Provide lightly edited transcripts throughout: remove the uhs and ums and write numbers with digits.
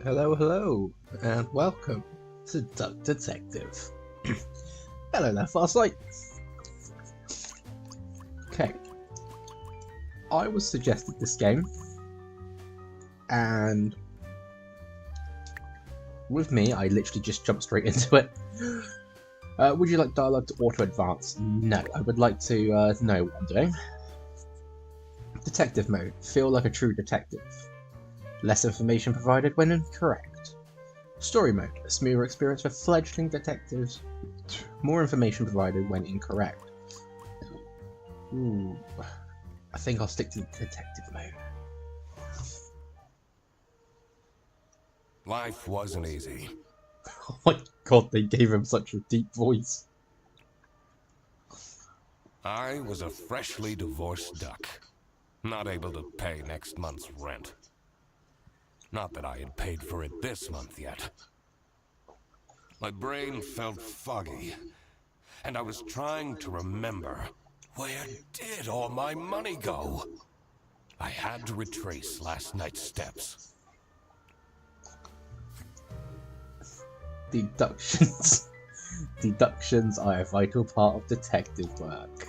Hello, hello, and welcome to Duck Detective. Hello there, Farsight. Okay, I was suggested this game, and with me, I literally just jumped straight into it. Would you like dialogue to auto-advance? No, I would like to know what I'm doing. Detective mode. Feel like a true detective. Less information provided when incorrect. Story mode. A smoother experience for fledgling detectives. More information provided when incorrect. Ooh, I think I'll stick to the detective mode. Life wasn't easy. Oh my god, they gave him such a deep voice. I was a freshly divorced duck, not able to pay next month's rent. Not that I had paid for it this month yet. My brain felt foggy, and I was trying to remember, where did all my money go? I had to retrace last night's steps. Deductions. Deductions are a vital part of detective work.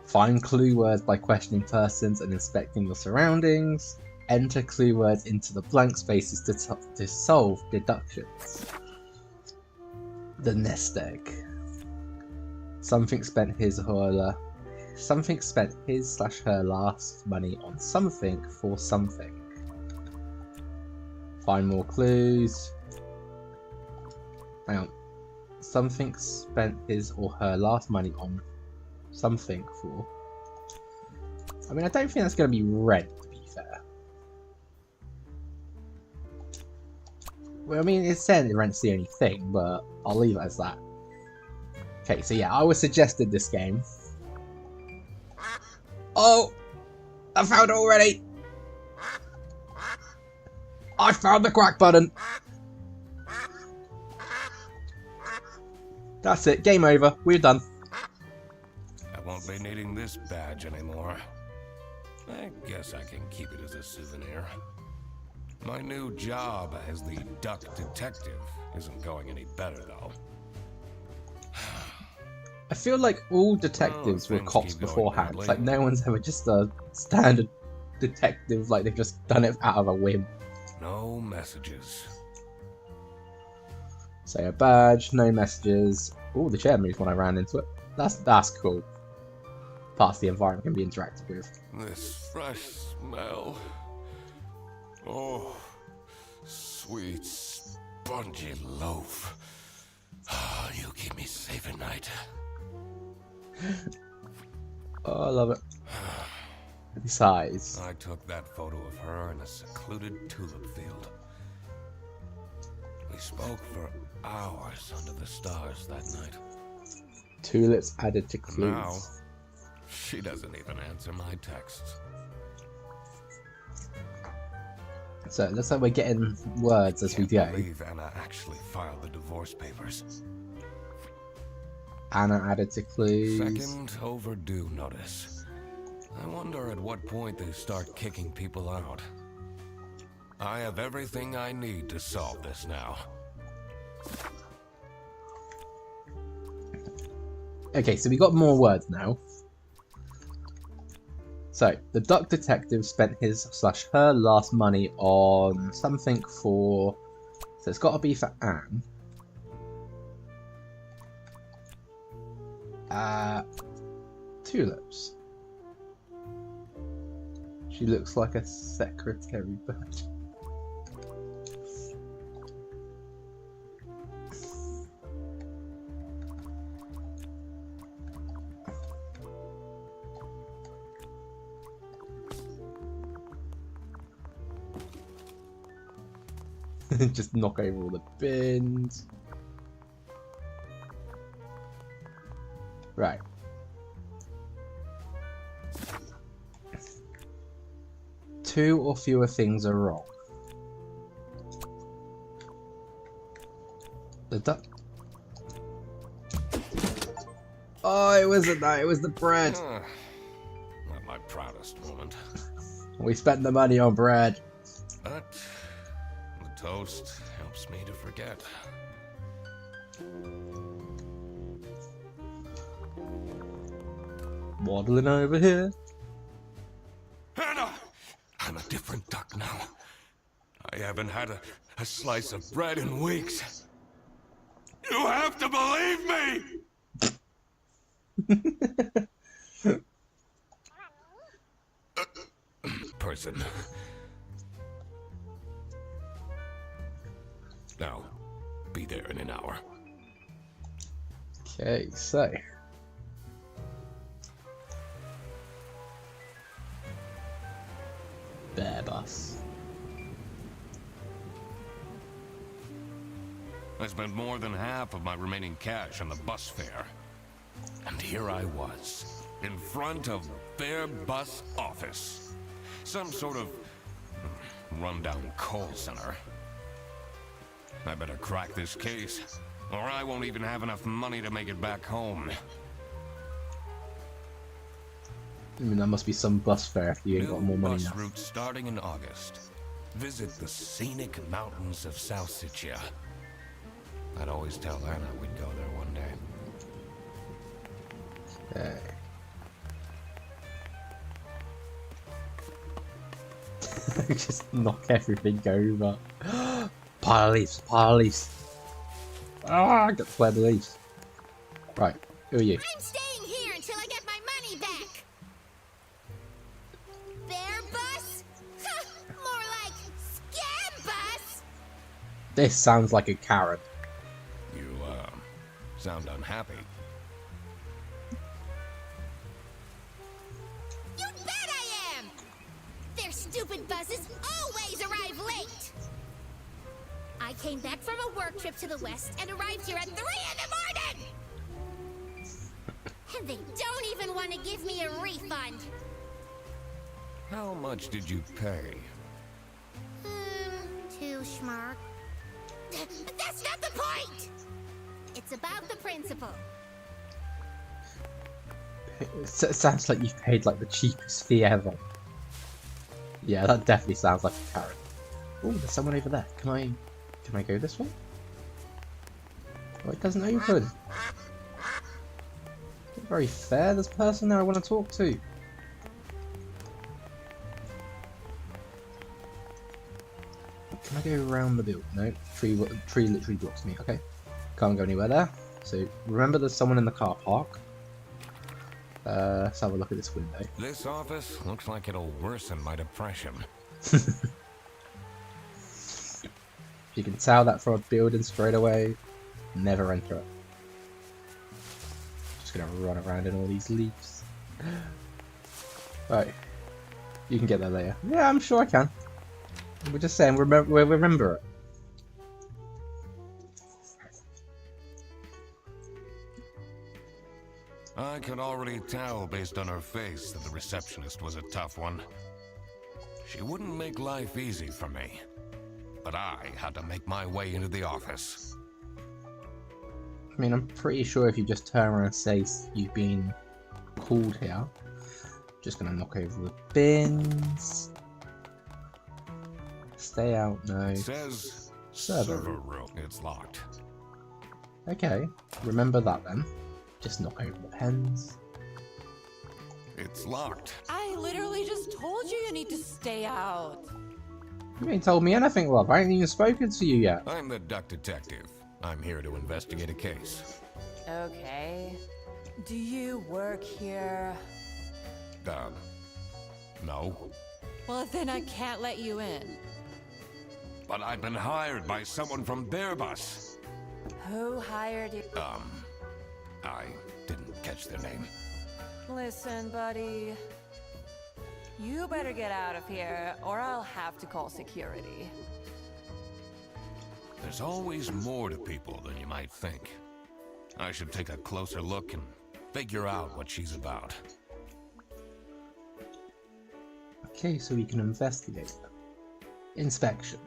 Find clue words by questioning persons and inspecting your surroundings. Enter clue words into the blank spaces to solve deductions. The nest egg. Something spent his or her last money on something for something. Find more clues. Hang on. Something spent his or her last money on something for. I mean, I don't think that's going to be red, to be fair. Well, I mean, it's saying the rent's the only thing, but I'll leave it as that. Okay, so yeah, I was suggested this game. Oh! I found it already! I found the quack button! That's it, game over, we're done. I won't be needing this badge anymore. I guess I can keep it as a souvenir. My new job as the duck detective isn't going any better, though. I feel like all detectives were cops beforehand. Like, no one's ever just a standard detective, like they've just done it out of a whim. No messages. Say a badge, no messages. Oh, the chair moved when I ran into it. That's cool. Parts of the environment can be interacted with. This fresh smell. Oh, sweet, spongy loaf. Oh, you keep me safe at night. Oh, I love it. Besides, I took that photo of her in a secluded tulip field. We spoke for hours under the stars that night. tulips added to clues. Now, she doesn't even answer my texts. So it looks like we're getting words as we go. I believe Anna actually filed the divorce papers. Anna added to clues. Second overdue notice. I wonder at what point they start kicking people out. I have everything I need to solve this now. Okay, so we got more words now. So, the duck detective spent his/her last money on something for... So it's got to be for Anne. Tulips. She looks like a secretary bird. Just knock over all the bins. Right. Two or fewer things are wrong. The duck. Oh, it wasn't that. It was the bread. Not my proudest moment. We spent the money on bread. But most helps me to forget. Waddling over here. Hannah! I'm a different duck now. I haven't had a slice of bread in weeks. You have to believe me! Person. Now, be there in an hour. Okay, so. Bear bus. I spent more than half of my remaining cash on the bus fare. And here I was, in front of Bear Bus office. Some sort of rundown call center. I better crack this case, or I won't even have enough money to make it back home. I mean, that must be some bus fare if you ain't got more money Bus now. route starting in August. Visit the scenic mountains of South Sitia. I'd always tell Anna we'd go there one day. Okay. Just knock everything over. Pile of leaves, pile of leaves. Ah, get the the leaves. Right, who are you? I'm staying here until I get my money back. Bear bus? More like scam bus. This sounds like a Karen. You, sound unhappy. You bet I am. Their stupid buses always arrive late. I came back from a work trip to the west and arrived here at 3 in the morning. And they don't even want to give me a refund. How much did you pay? Too schmark. That's not the point! It's about the principle. It sounds like you've paid like the cheapest fee ever. Yeah, that definitely sounds like a Karen. Oh, there's someone over there. Can I go this way? Oh, it doesn't open. Not very fair. There's a person there I want to talk to. Can I go around the building? No, tree literally blocks me. Okay, can't go anywhere there. So remember, there's someone in the car park. Let's have a look at this window. This office looks like it'll worsen my depression. You can tell that from a building straight away. Never enter it. Just gonna run around in all these leaves. Right, you can get there later. Yeah, I'm sure I can. We're just saying, remember it. I could already tell based on her face that the receptionist was a tough one. She wouldn't make life easy for me. But I had to make my way into the office. I mean, I'm pretty sure if you just turn around and say you've been called here. Just gonna knock over the bins. Stay out, no. It says Server server room. It's locked. Okay, remember that then. Just knock over the pens. It's locked. I literally just told you need to stay out. You ain't told me anything, love. I ain't even spoken to you yet. I'm the duck detective. I'm here to investigate a case. Okay. Do you work here? No. Well, then I can't let you in. But I've been hired by someone from Bear Bus. Who hired you? I didn't catch their name. Listen, buddy. You better get out of here, or I'll have to call security. There's always more to people than you might think. I should take a closer look and figure out what she's about. Okay, so we can investigate them. Inspection.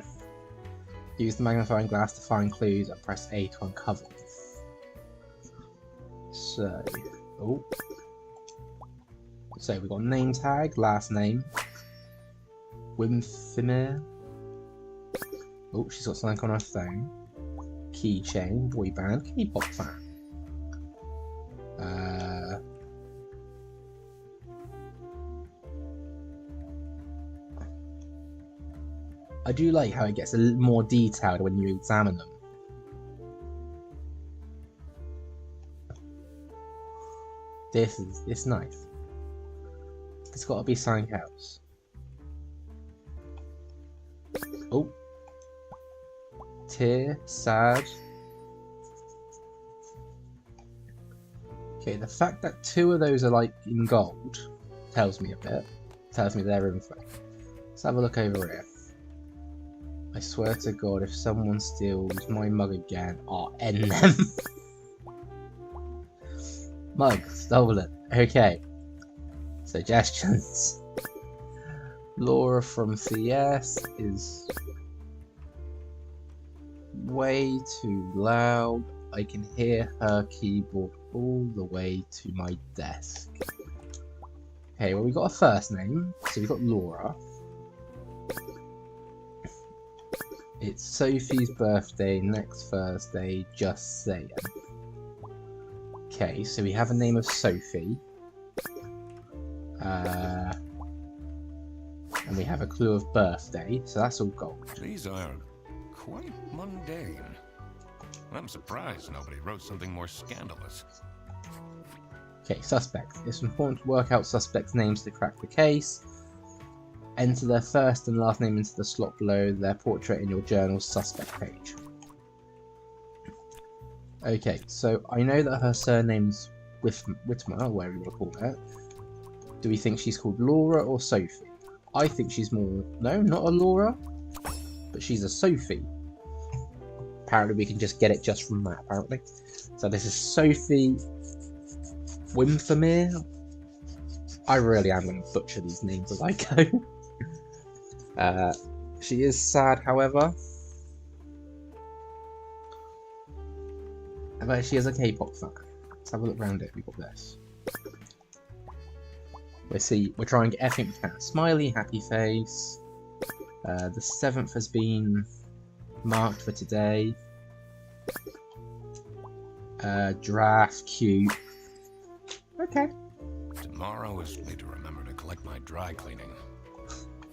Use the magnifying glass to find clues and press A to uncover them. So, So we've got name tag, last name, Wimfimir, Oh, she's got something on her phone. Keychain, boy band, K-pop fan. I do like how it gets a little more detailed when you examine them. It's nice. It's got to be something else. Oh. Tear, sad. Okay, the fact that 2 of those are like in gold tells me a bit. Tells me they're info. Let's have a look over here. I swear to God, if someone steals my mug again, I'll end them. Mug stolen. Okay. Suggestions. Laura from CS is way too loud. I can hear her keyboard all the way to my desk. Okay, well we got a first name, so we got Laura. It's Sophie's birthday next Thursday, just saying. Okay, so we have a name of Sophie. And we have a clue of birthday, so that's all gold. These are quite mundane. I'm surprised nobody wrote something more scandalous. Okay, suspects. It's important to work out suspects' names to crack the case. Enter their first and last name into the slot below their portrait in your journal's suspect page. Okay, so I know that her surname's Whitmer, or whatever you want to call that. Do we think she's called Laura or Sophie? I think she's more... No, not a Laura. But she's a Sophie. Apparently we can just get it just from that, apparently. So this is Sophie Wimfermere. I really am going to butcher these names as I go. She is sad, however. But she is a K-pop fan. Let's have a look around it. We've got this. We're trying everything we can. Smiley, happy face. The 7th has been marked for today. Draft, cute. Okay. Tomorrow is me to remember to collect my dry cleaning.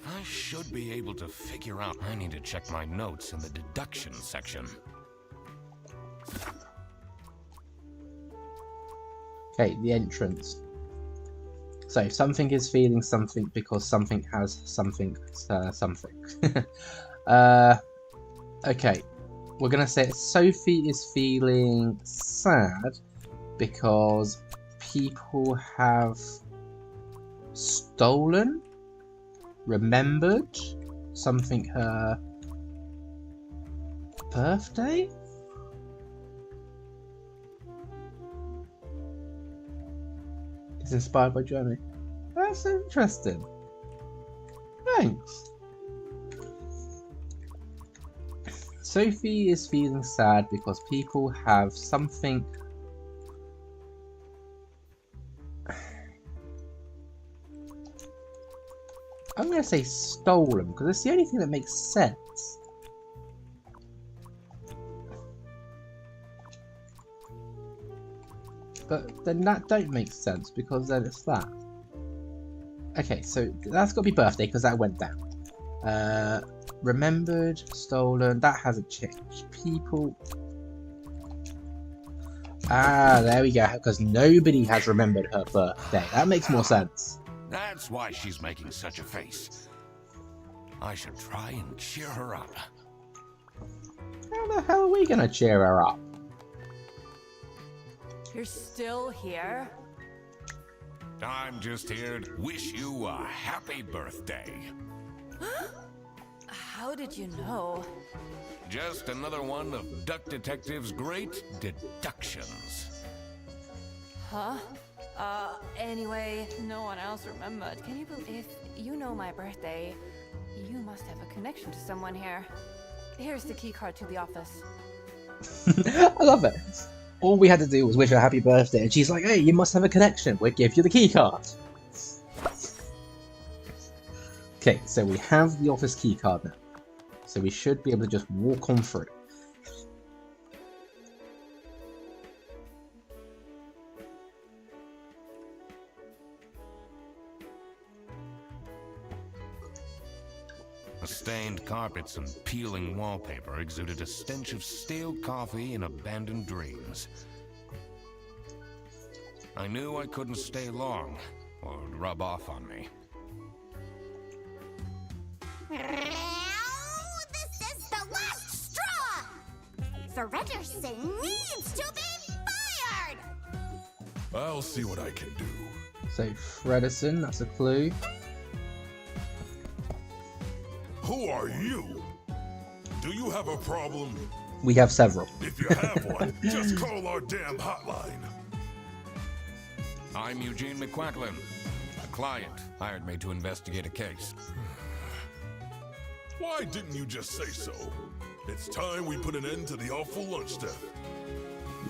I should be able to figure out. I need to check my notes in the deduction section. Okay, the entrance. So, something is feeling something because something has something, something. Okay, we're going to say Sophie is feeling sad because people have stolen, remembered something her birthday? It's inspired by Germany. That's interesting. Thanks. Sophie is feeling sad because people have something. I'm going to say stolen because it's the only thing that makes sense. But then that don't make sense because then it's that. Okay, so that's got to be birthday because that went down. Remembered, stolen, that hasn't changed. People. Ah, there we go. Because nobody has remembered her birthday. That makes more sense. That's why she's making such a face. I should try and cheer her up. How the hell are we going to cheer her up? You're still here? I'm just here to wish you a happy birthday. How did you know? Just another one of Duck Detective's great deductions. Huh? Anyway, no one else remembered. Can you believe you know my birthday? You must have a connection to someone here. Here's the key card to the office. I love it. All we had to do was wish her happy birthday, and she's like, hey, you must have a connection. We'll give you the key card. Okay, so we have the office key card now. so we should be able to just walk on through. The stained carpets and peeling wallpaper exuded a stench of stale coffee and abandoned dreams. I knew I couldn't stay long, or it would rub off on me. This is the last straw! Fredderson needs to be fired! I'll see what I can do. So Fredderson, that's a clue. Who are you? Do you have a problem? We have several. If you have one, just call our damn hotline. I'm Eugene McQuacklin. A client hired me to investigate a case. Why didn't you just say so? It's time we put an end to the awful lunch death.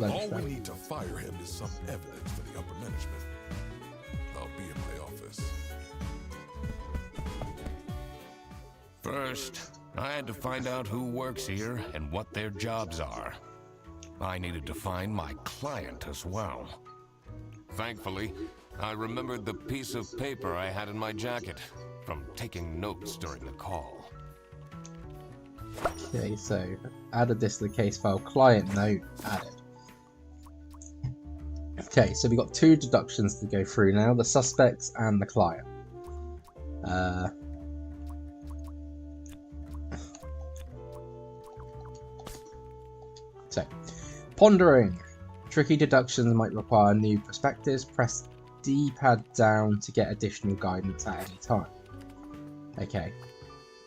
All we need to fire him is some evidence for the upper management. I'll be in my office. First, I had to find out who works here and what their jobs are. I needed to find my client as well. Thankfully, I remembered the piece of paper I had in my jacket from taking notes during the call. Okay, so added this to the case file. Client note added. Okay, so we got two deductions to go through now: the suspects and the client. So, pondering. Tricky deductions might require new perspectives. Press D-pad down to get additional guidance at any time. Okay.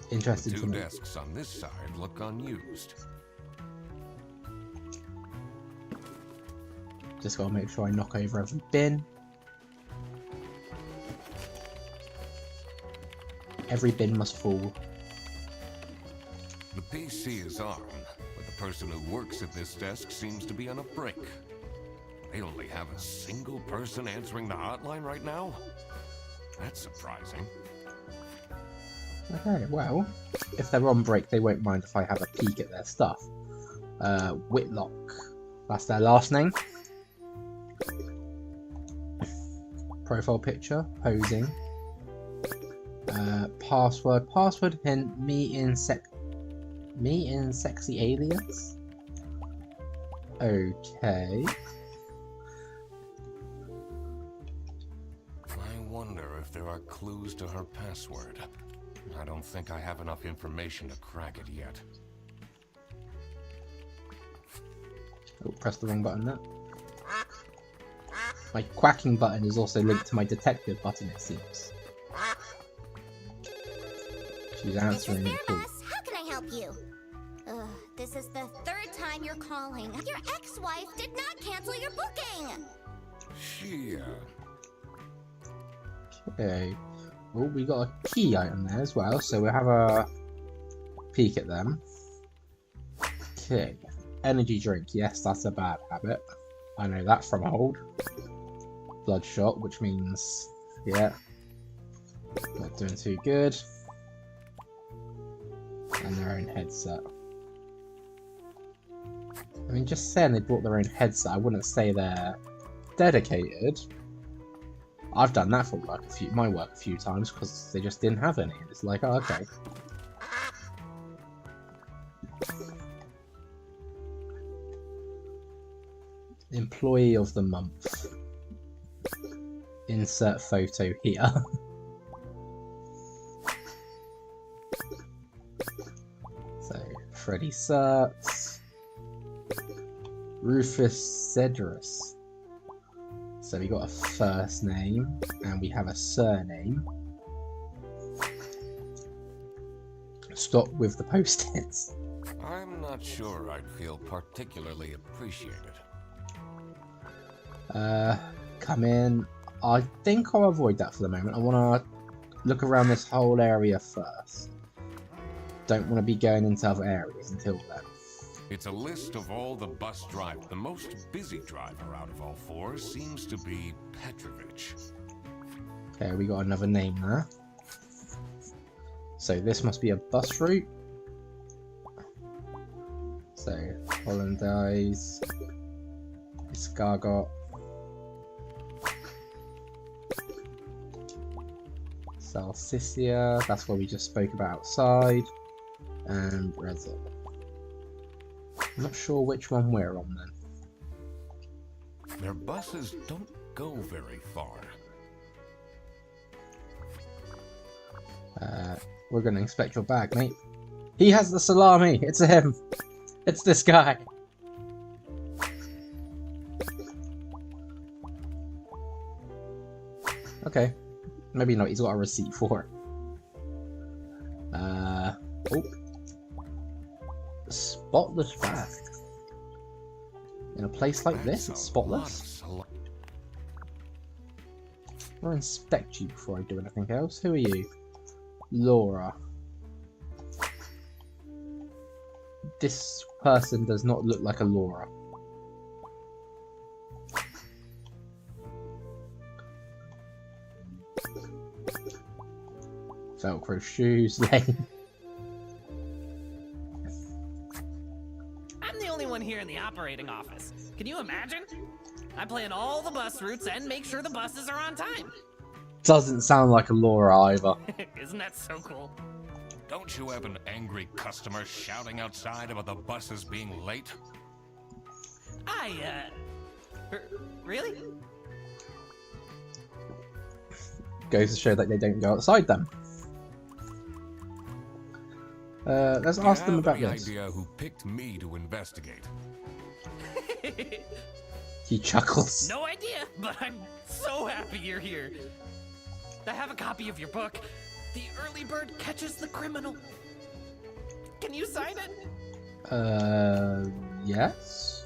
Interesting The to two know. desks on this side look unused. Just gotta make sure I knock over every bin. Every bin must fall. The PC is on, but the person who works at this desk seems to be on a break. They only have a single person answering the hotline right now? That's surprising. Okay, well, if they're on break, they won't mind if I have a peek at their stuff. Whitlock. That's their last name. Profile picture. Posing. Password. Password hint. Me in sexy alias. Okay. I wonder if there are clues to her password. I don't think I have enough information to crack it yet. Oh, press the wrong button there. My quacking button is also linked to my detective button, it seems. She's answering the call. Boss. How can I help you? This is the third time you're calling. Your ex-wife did not cancel your booking. She, Okay. Oh, we got a key item there as well, so we'll have a peek at them. Okay. Energy drink. Yes, that's a bad habit. I know that from old. Bloodshot, which means, yeah, not doing too good. And their own headset. I mean, just saying they brought their own headset, I wouldn't say they're dedicated. I've done that for my work a few times because they just didn't have any. It's like, oh, okay. Employee of the month. Insert photo here. So, Freddie Sertz. Rufus Cedrus. So we got a first name, and we have a surname. Stop with the post-its. I'm not sure I'd feel particularly appreciated. Come in. I think I'll avoid that for the moment. I want to look around this whole area first. Don't want to be going into other areas until then. It's a list of all the bus drivers. The most busy driver out of all four seems to be Petrovich. Okay, we got another name there. So this must be a bus route. So, Hollandaise, Escargot, Salsiccia, that's what we just spoke about outside, and Rezel. I'm not sure which one we're on then. Their buses don't go very far. We're gonna inspect your bag, mate. He has the salami! It's him! It's this guy! Okay. Maybe not, he's got a receipt for it. Oh. Spotless bag. In a place like this, it's spotless. I'll inspect you before I do anything else. Who are you? Laura. This person does not look like a Laura. Velcro shoes, lame. I'm the only one here in the operating office. Can you imagine? I plan all the bus routes and make sure the buses are on time. Doesn't sound like a Laura either. Isn't that so cool? Don't you have an angry customer shouting outside about the buses being late? Really? Goes to show that they don't go outside then. Let's ask them about any this. idea who picked me to investigate? He chuckles. No idea, but I'm so happy you're here. I have a copy of your book. The early bird catches the criminal. Can you sign it? Yes?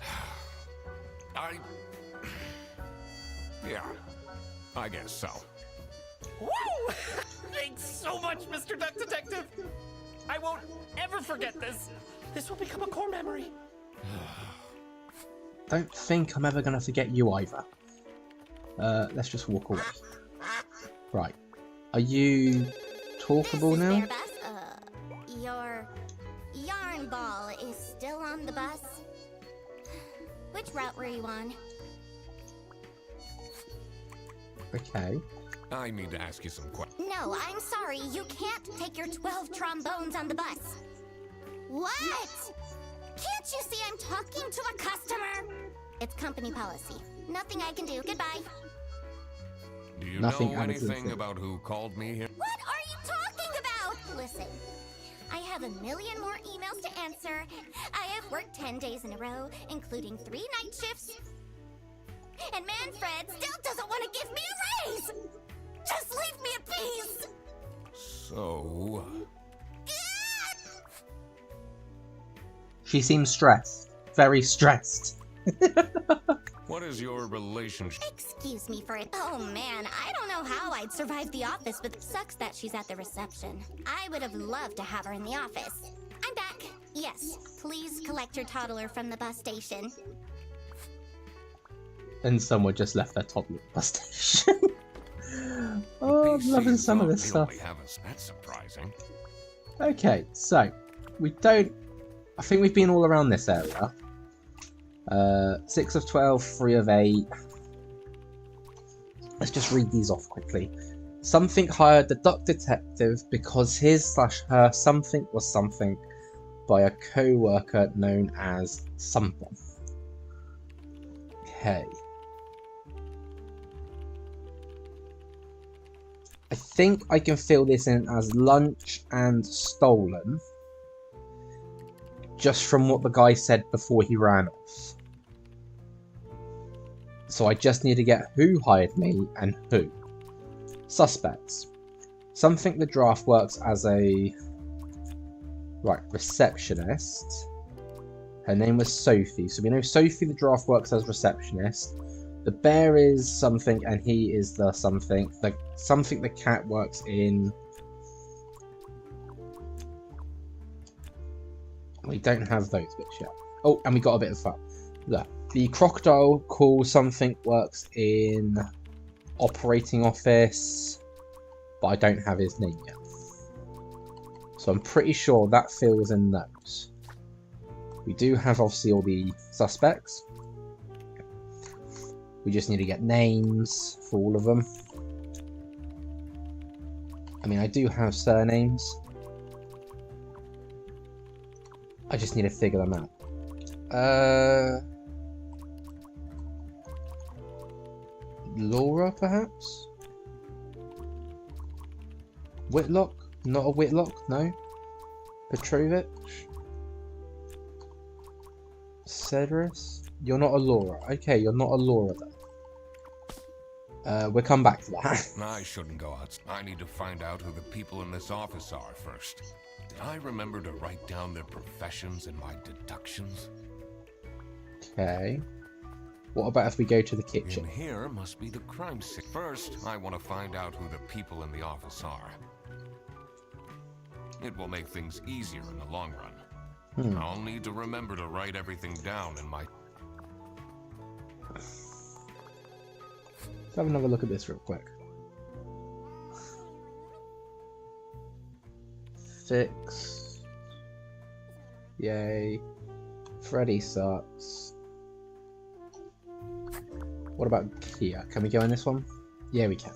Yeah, I guess so. Woo! Thanks so much, Mr. Duck Detective. I won't ever forget this. This will become a core memory. Don't think I'm ever gonna forget you either. Let's just walk away. Right. Are you talkable now? This is their bus. Your yarn ball is still on the bus. Which route were you on? Okay. I need to ask you some questions. No, I'm sorry. You can't take your 12 trombones on the bus. What? Can't you see I'm talking to a customer? It's company policy. Nothing I can do. Goodbye. Do you Nothing know I can do. anything about who called me here? What are you talking about? Listen, I have a million more emails to answer. I have worked 10 days in a row, including 3 night shifts. And Manfred still doesn't want to give me a raise! Just leave me in peace! So... She seems stressed. Very stressed. What is your relationship? Excuse me for it. Oh man, I don't know how I'd survive the office, but it sucks that she's at the reception. I would have loved to have her in the office. I'm back. Yes, please collect your toddler from the bus station. And someone just left their toddler at the bus station. Oh, I'm loving some of this stuff. That's surprising. Okay, so we don't. I think we've been all around this area. 6 of 12, 3 of 8. Let's just read these off quickly. Something hired the duck detective because his/her something was something by a co-worker known as something. Okay. I think I can fill this in as lunch and stolen. Just from what the guy said before he ran off. So I just need to get who hired me and who. Suspects. Something the draft works as a... Right, receptionist. Her name was Sophie. So we know Sophie the draft works as receptionist. The bear is something and he is the something. The something the cat works in... We don't have those bits yet. Oh, and we got a bit of fun. Look, the crocodile call something works in operating office, but I don't have his name yet. So I'm pretty sure that fills in those. We do have obviously all the suspects. We just need to get names for all of them. I mean, I do have surnames. I just need to figure them out. Laura, perhaps? Whitlock? Not a Whitlock, no. Petrovich? Cedrus? You're not a Laura. Okay, you're not a Laura then. We'll come back to that. I shouldn't go out. I need to find out who the people in this office are first. Did I remember to write down their professions and my deductions? Okay. What about if we go to the kitchen? In here must be the crime scene. First, I want to find out who the people in the office are. It will make things easier in the long run. I'll need to remember to write everything down in my... Let's have another look at this real quick. Fix. Yay. Freddy sucks. What about Kia? Can we go in this one? Yeah, we can.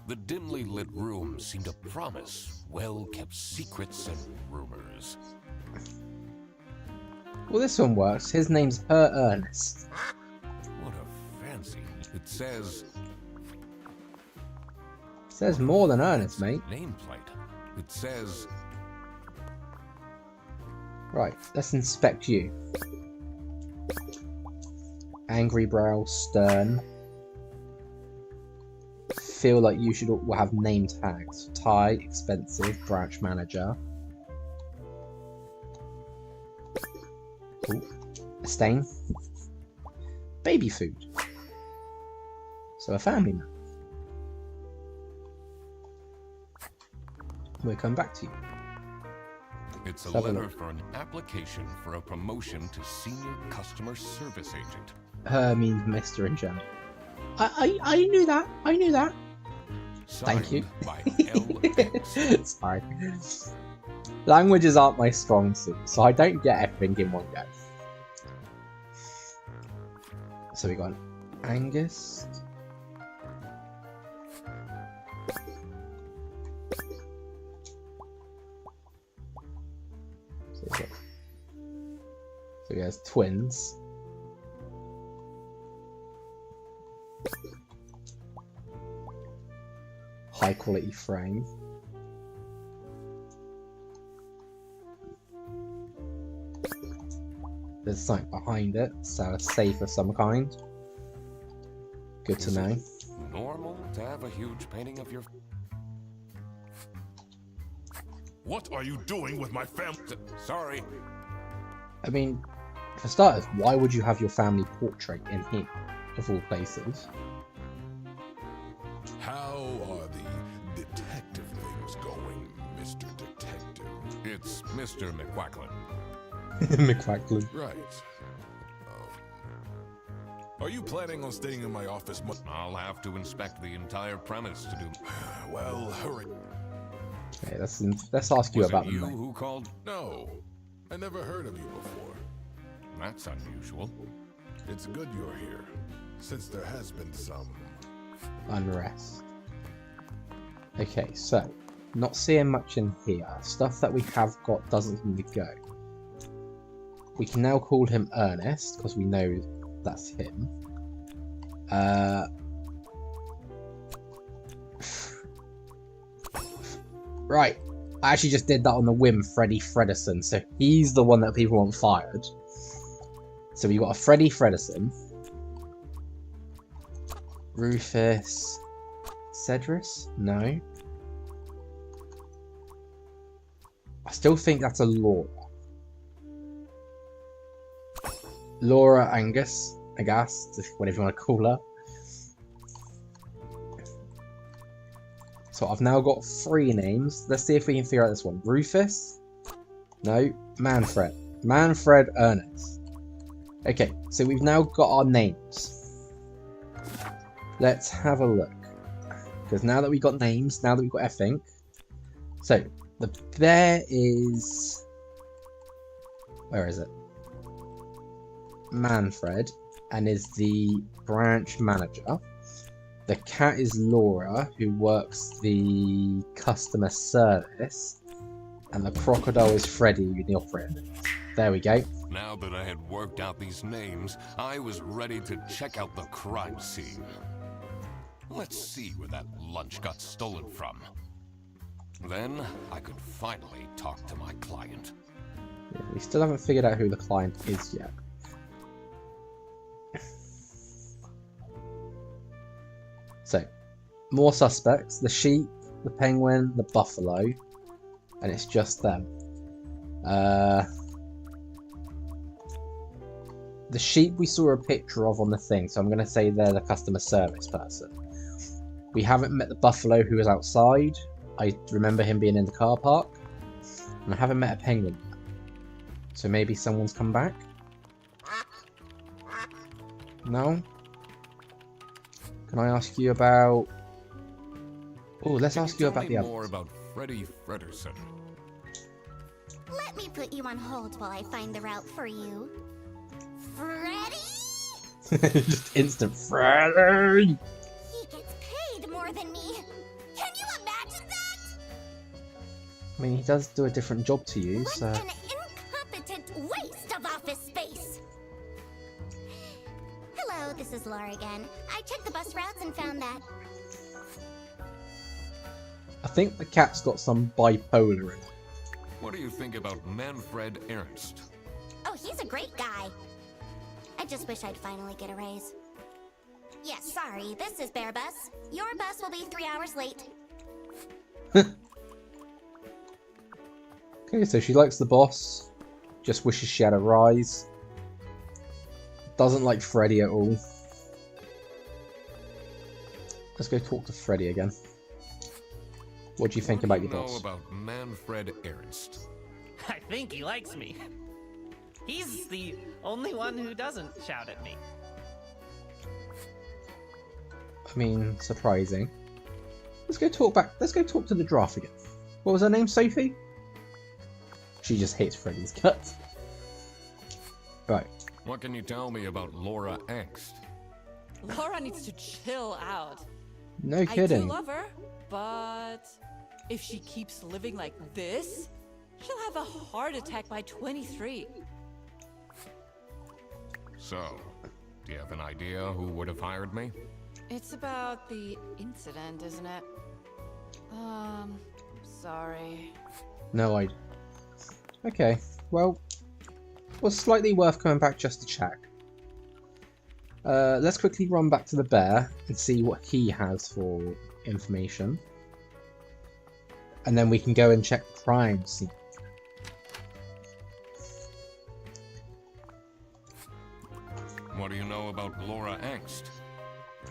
The dimly lit rooms seem to promise well-kept secrets and rumors. Well, this one works. His name's Ernest. What a fancy... It says more than Ernest, mate. Nameplate. It says... Right, let's inspect you. Angry brow, stern. Feel like you should have name tags. Thai, expensive, branch manager. Ooh, a stain. Baby food. So a family man. We'll come back to you. It's a letter for an application for a promotion to senior customer service agent. Means Mr. in general. I knew that. I knew that. Signed Thank you. By L. Sorry. Languages aren't my strong suit, so I don't get everything in one go. So we got Angus. So he has twins. High quality frame. There's something behind it, so a safe of some kind. Good to know. Normal to have a huge painting of your... What are you doing with my family? Sorry. I mean, for starters, why would you have your family portrait in here, of all places? How are the detective things going, Mr. Detective? It's Mr. McQuacklin. McQuacklin. Right. Are you planning on staying in my office? I'll have to inspect the entire premise to do... Well, hurry. Okay, let's ask you about Was it you them. who called? No, I never heard of you before. That's unusual. It's good you're here, since there has been some... Unrest. Okay, so, not seeing much in here. Stuff that we have got doesn't need to go. We can now call him Ernest, because we know that's him. Right, I actually just did that on the whim, Freddie Fredderson, so he's the one that people want fired. So we got a Freddie Fredderson. Rufus... Cedrus? No. I still think that's a Laura. Laura Angus, whatever you want to call her. So I've now got 3 names. Let's see if we can figure out this one. Rufus? No. Manfred. Manfred Ernest. Okay, so we've now got our names. Let's have a look. Because now that we've got names, now that we've got everything, So, the bear is... Where is it? Manfred, and is the branch manager. The cat is Laura, who works the customer service. And the crocodile is Freddy, the operator. There we go. Now that I had worked out these names, I was ready to check out the crime scene. Let's see where that lunch got stolen from. Then I could finally talk to my client. Yeah, we still haven't figured out who the client is yet. So, more suspects. The sheep, the penguin, the buffalo. And it's just them. The sheep we saw a picture of on the thing, so I'm going to say they're the customer service person. We haven't met the buffalo who was outside. I remember him being in the car park. And I haven't met a penguin yet. So maybe someone's come back? No? Can I ask you about... Oh, let's ask you about the others. More about Freddy Frederson. Let me put you on hold while I find the route for you. Freddy? Just instant Freddy! He gets paid more than me. Can you imagine that? I mean, he does do a different job to you, What so... an incompetent waste of office space. Hello, this is Laura again. I checked the bus routes and found that. I think the cat's got some bipolar in it. What do you think about Manfred Ernst? Oh, he's a great guy. I just wish I'd finally get a raise. Yes, sorry, this is Bear Bus. Your bus will be 3 hours late. Okay, so she likes the boss. Just wishes she had a rise. Doesn't like Freddy at all. Let's go talk to Freddy again. What do you think about your boss? What do you know about Manfred Ernst? I think he likes me. He's the only one who doesn't shout at me. I mean, surprising. Let's go talk back. Let's go talk to the giraffe again. What was her name? Sophie? She just hates Freddy's guts. Right. What can you tell me about Laura Angst? Laura needs to chill out. No I kidding. do love her, but if she keeps living like this, she'll have a heart attack by 23. So, do you have an idea who would have hired me? It's about the incident, isn't it? Sorry. No idea. Okay, well, was slightly worth coming back just to check. Let's quickly run back to the bear and see what he has for information. And then we can go and check the crime scene. What do you know about Laura Angst?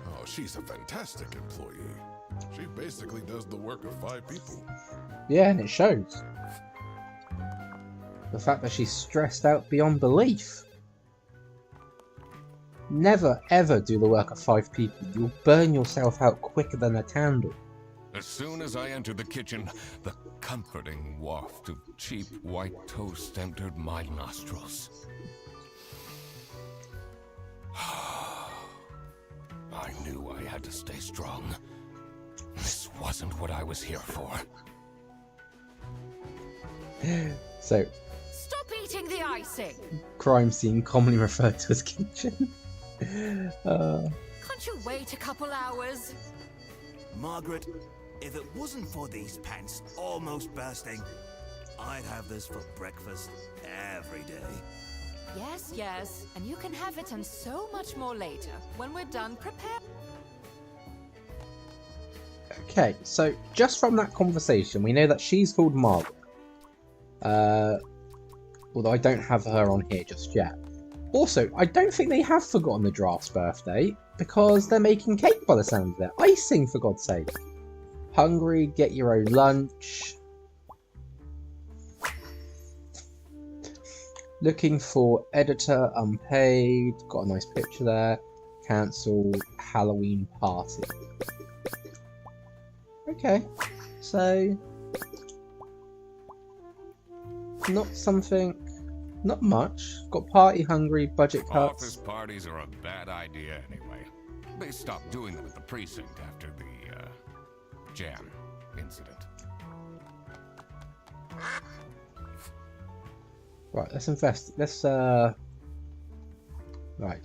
Oh, she's a fantastic employee. She basically does the work of 5 people. Yeah, and it shows. The fact that she's stressed out beyond belief. Never ever do the work of 5 people. You'll burn yourself out quicker than a candle. As soon as I entered the kitchen, the comforting waft of cheap white toast entered my nostrils. I knew I had to stay strong. This wasn't what I was here for. So, Stop eating the icing! crime scene commonly referred to as kitchen. Can't you wait a couple hours? Margaret, if it wasn't for these pants almost bursting, I'd have this for breakfast every day. Yes, yes, and you can have it and so much more later, when we're done preparing. Okay, so just from that conversation, we know that she's called Margaret. Although I don't have her on here just yet. Also, I don't think they have forgotten the giraffe's birthday, because they're making cake by the sound of it. Icing, for God's sake. Hungry, get your own lunch. Looking for editor, unpaid. Got a nice picture there. Cancel Halloween party. Okay, so not something... Not much. Got party hungry, budget cuts. Office parties are a bad idea anyway. They stopped doing them at the precinct after the, jam incident. Right, let's invest. Let's, Right,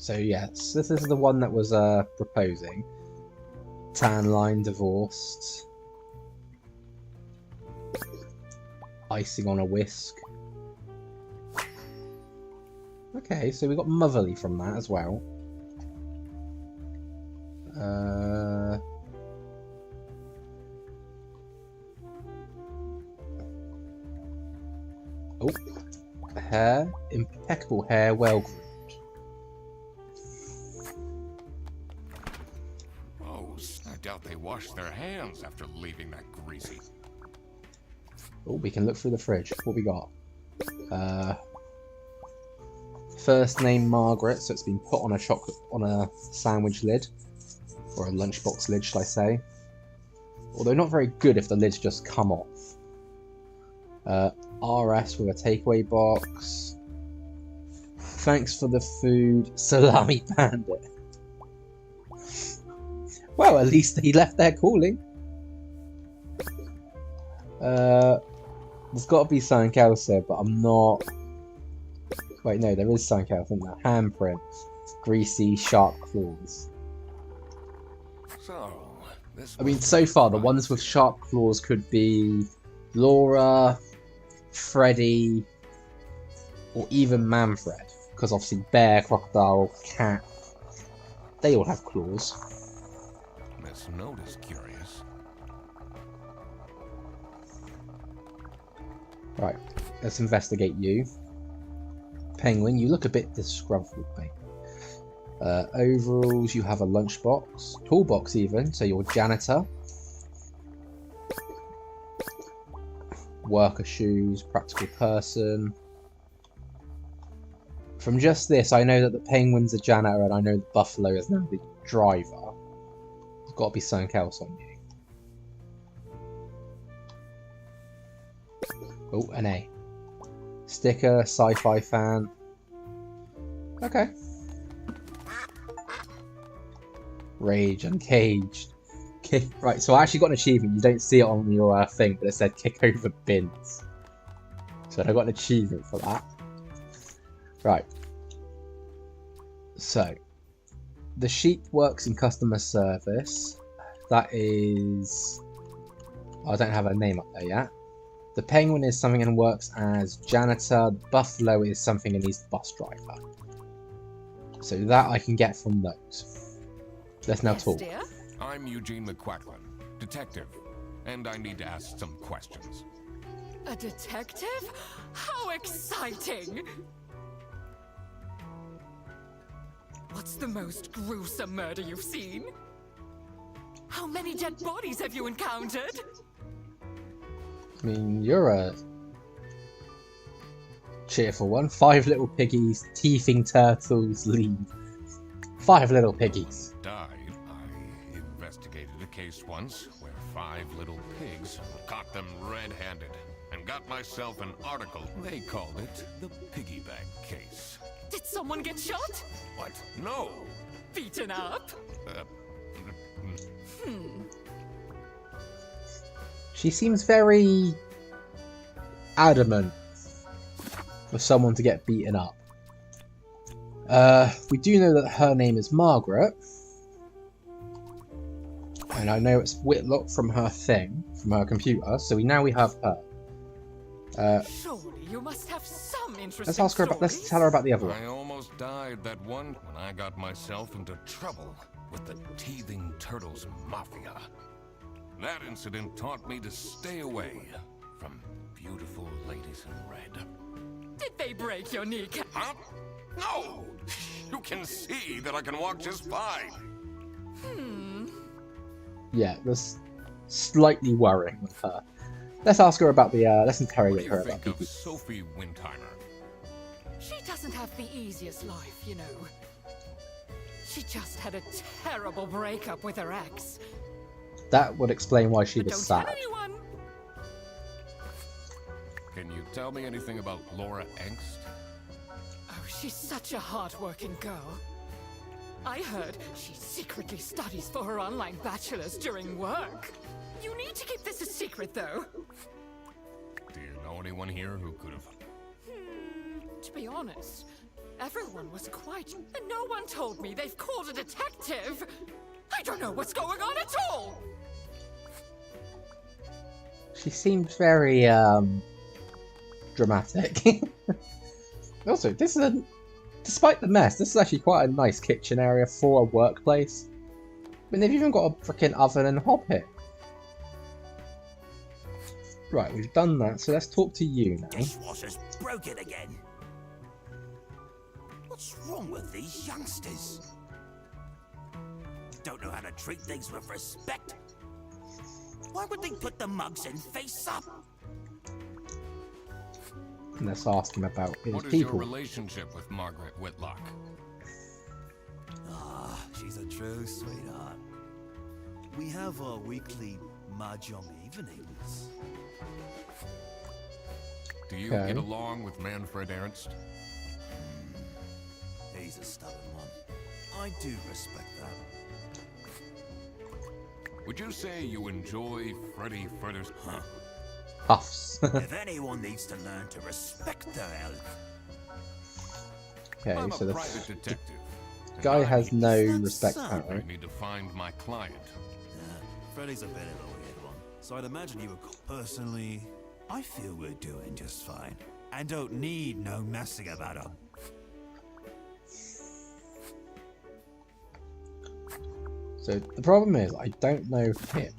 so yes, this is the one that was, proposing. Tan line, divorced. Icing on a whisk. Okay, so we got motherly from that as well. Oh, hair, impeccable hair, well groomed. Oh, I doubt they washed their hands after leaving that greasy. Oh, we can look through the fridge. What we got? First name Margaret, so it's been put on a sandwich lid, or a lunchbox lid, should I say? Although not very good if the lid's just come off. RS with a takeaway box. Thanks for the food, Salami Bandit. Well, at least he left there calling. There's got to be something else there, but I'm not. Wait, no, there is something else, isn't there? Handprint, greasy, sharp claws. So, this I mean, so far the ones with sharp claws could be Laura, Freddy, or even Manfred, because obviously bear, crocodile, cat, they all have claws. This note is curious. Right, let's investigate you. Penguin, you look a bit disgruntled, mate. Overalls, you have a lunchbox, toolbox even, so you're janitor. Worker shoes, practical person. From just this, I know that the Penguin's a janitor, and I know the Buffalo is now the driver. There's got to be something else on you. Oh, an A. Sticker, sci-fi fan. Okay. Rage, uncaged. Kick. Right, so I actually got an achievement. You don't see it on your thing, but it said kick over bins. So I got an achievement for that. Right. So, the sheep works in customer service. That is... I don't have a name up there yet. The Penguin is something and works as janitor. The Buffalo is something and he's the bus driver. So that I can get from those. Let's now talk. Dear? I'm Eugene McQuacklin, detective, and I need to ask some questions. A detective? How exciting! What's the most gruesome murder you've seen? How many dead bodies have you encountered? I mean, you're a cheerful one. 5 little piggies, teething turtles, lead. 5 little piggies. Died. I investigated a case once where 5 little pigs caught them red-handed and got myself an article. They called it the piggy bag case. Did someone get shot? What? No. Beaten up? She seems very adamant for someone to get beaten up. We do know that her name is Margaret. And I know it's Whitlock from her thing, from her computer, so now we have her. Surely you must have some interesting Let's ask her about, let's tell her about the other one. I almost died that one when I got myself into trouble with the teething turtles mafia. That incident taught me to stay away from beautiful ladies in red. Did they break your kneecap? Huh? No! You can see that I can walk just fine. Yeah, that's slightly worrying with her. Let's ask her about the, let's interrogate her What do you about think the... of Sophie Windheimer? She doesn't have the easiest life, you know. She just had a terrible breakup with her ex. That would explain why she But was don't sad. tell anyone. Can you tell me anything about Laura Engst? Oh, she's such a hard-working girl. I heard she secretly studies for her online bachelor's during work. You need to keep this a secret, though. Do you know anyone here who could have... To be honest, everyone was quiet, and no one told me they've called a detective. I don't know what's going on at all. She seems very, dramatic. Also, this is despite the mess, this is actually quite a nice kitchen area for a workplace. I mean, they've even got a freaking oven and hob here. Right, we've done that, so let's talk to you now. Dishwasher's broken again. What's wrong with these youngsters? Don't know how to treat things with respect. Why would they put the mugs in face up? And let's ask him about his What is people. your relationship with Margaret Whitlock? Ah, she's a true sweetheart. We have our weekly mahjong evenings. Do you get along with Manfred Ernst? He's a stubborn one. I do respect that. Would you say you enjoy Freddy Further's... Huh. Puffs. If anyone needs to learn to respect their elders. Okay, I'm so a the private detective. guy and I has no Is that respect so? apparently. need to find my client. Freddy's a bit of a weird one, so I'd imagine he would call. Personally, I feel we're doing just fine. And don't need no messing about him. So the problem is, I don't know him.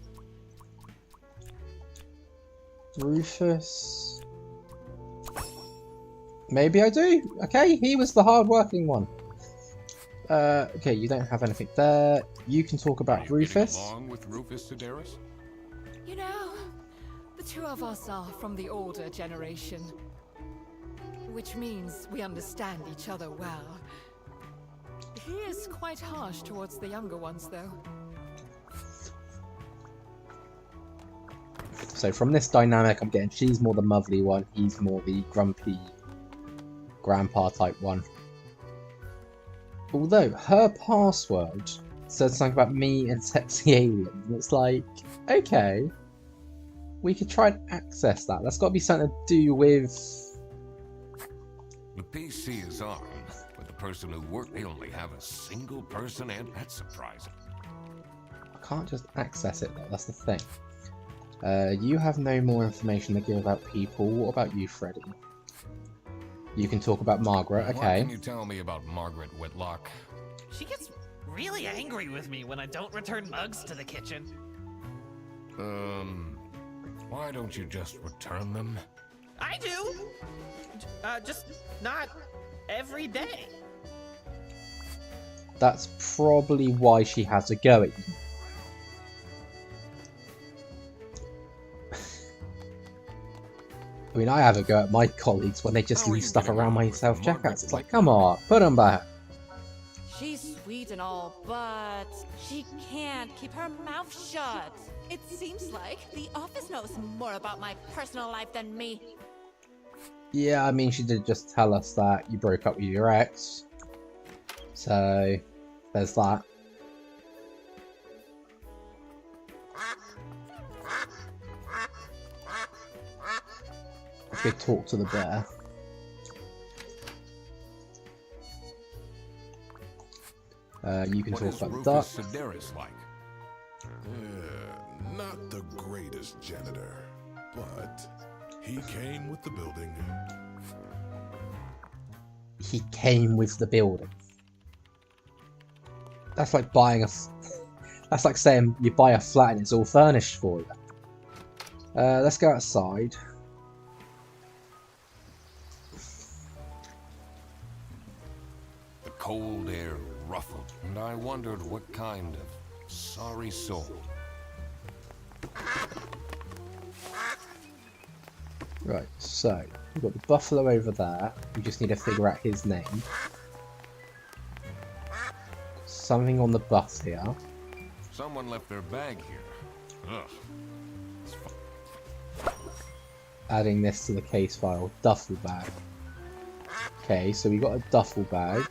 Rufus. Maybe I do. Okay, he was the hard-working one. Okay, you don't have anything there. You can talk about Are you getting Rufus. along with Rufus Sedaris? You know, the two of us are from the older generation. Which means we understand each other well. He is quite harsh towards the younger ones, though. So from this dynamic, I'm getting she's more the motherly one, he's more the grumpy grandpa type one. Although her password says something about me and sexy aliens, and it's like, okay, we could try and access that. That's got to be something to do with. The PC is on, but the person who worked, they only have a single person, and that's surprising. I can't just access it though. That's the thing. You have no more information to give about people. What about you, Freddy? You can talk about Margaret. What Okay. can you tell me about Margaret Whitlock? She gets really angry with me when I don't return mugs to the kitchen. Why don't you just return them? I do! Just not every day. That's probably why she has a go at you. I mean, I have a go at my colleagues when they just How are leave you stuff getting around on my with self-checkouts. Margaret It's like, Whitlock? come on, put them back. She's sweet and all, but she can't keep her mouth shut. It seems like the office knows more about my personal life than me. Yeah, I mean, she did just tell us that you broke up with your ex. So, there's that. Let's go talk to the bear. You can What talk is about the duck. Rufus Sedaris like? Yeah, not the greatest janitor, but he came with the building. He came with the building. That's like buying a. That's like saying you buy a flat and it's all furnished for you. Let's go outside. The cold air ruffled, and I wondered what kind of sorry soul. Right, so we've got the buffalo over there. We just need to figure out his name. Something on the bus here. Someone left their bag here. Ugh. It's adding this to the case file. Duffel bag. Okay, so we got a duffel bag.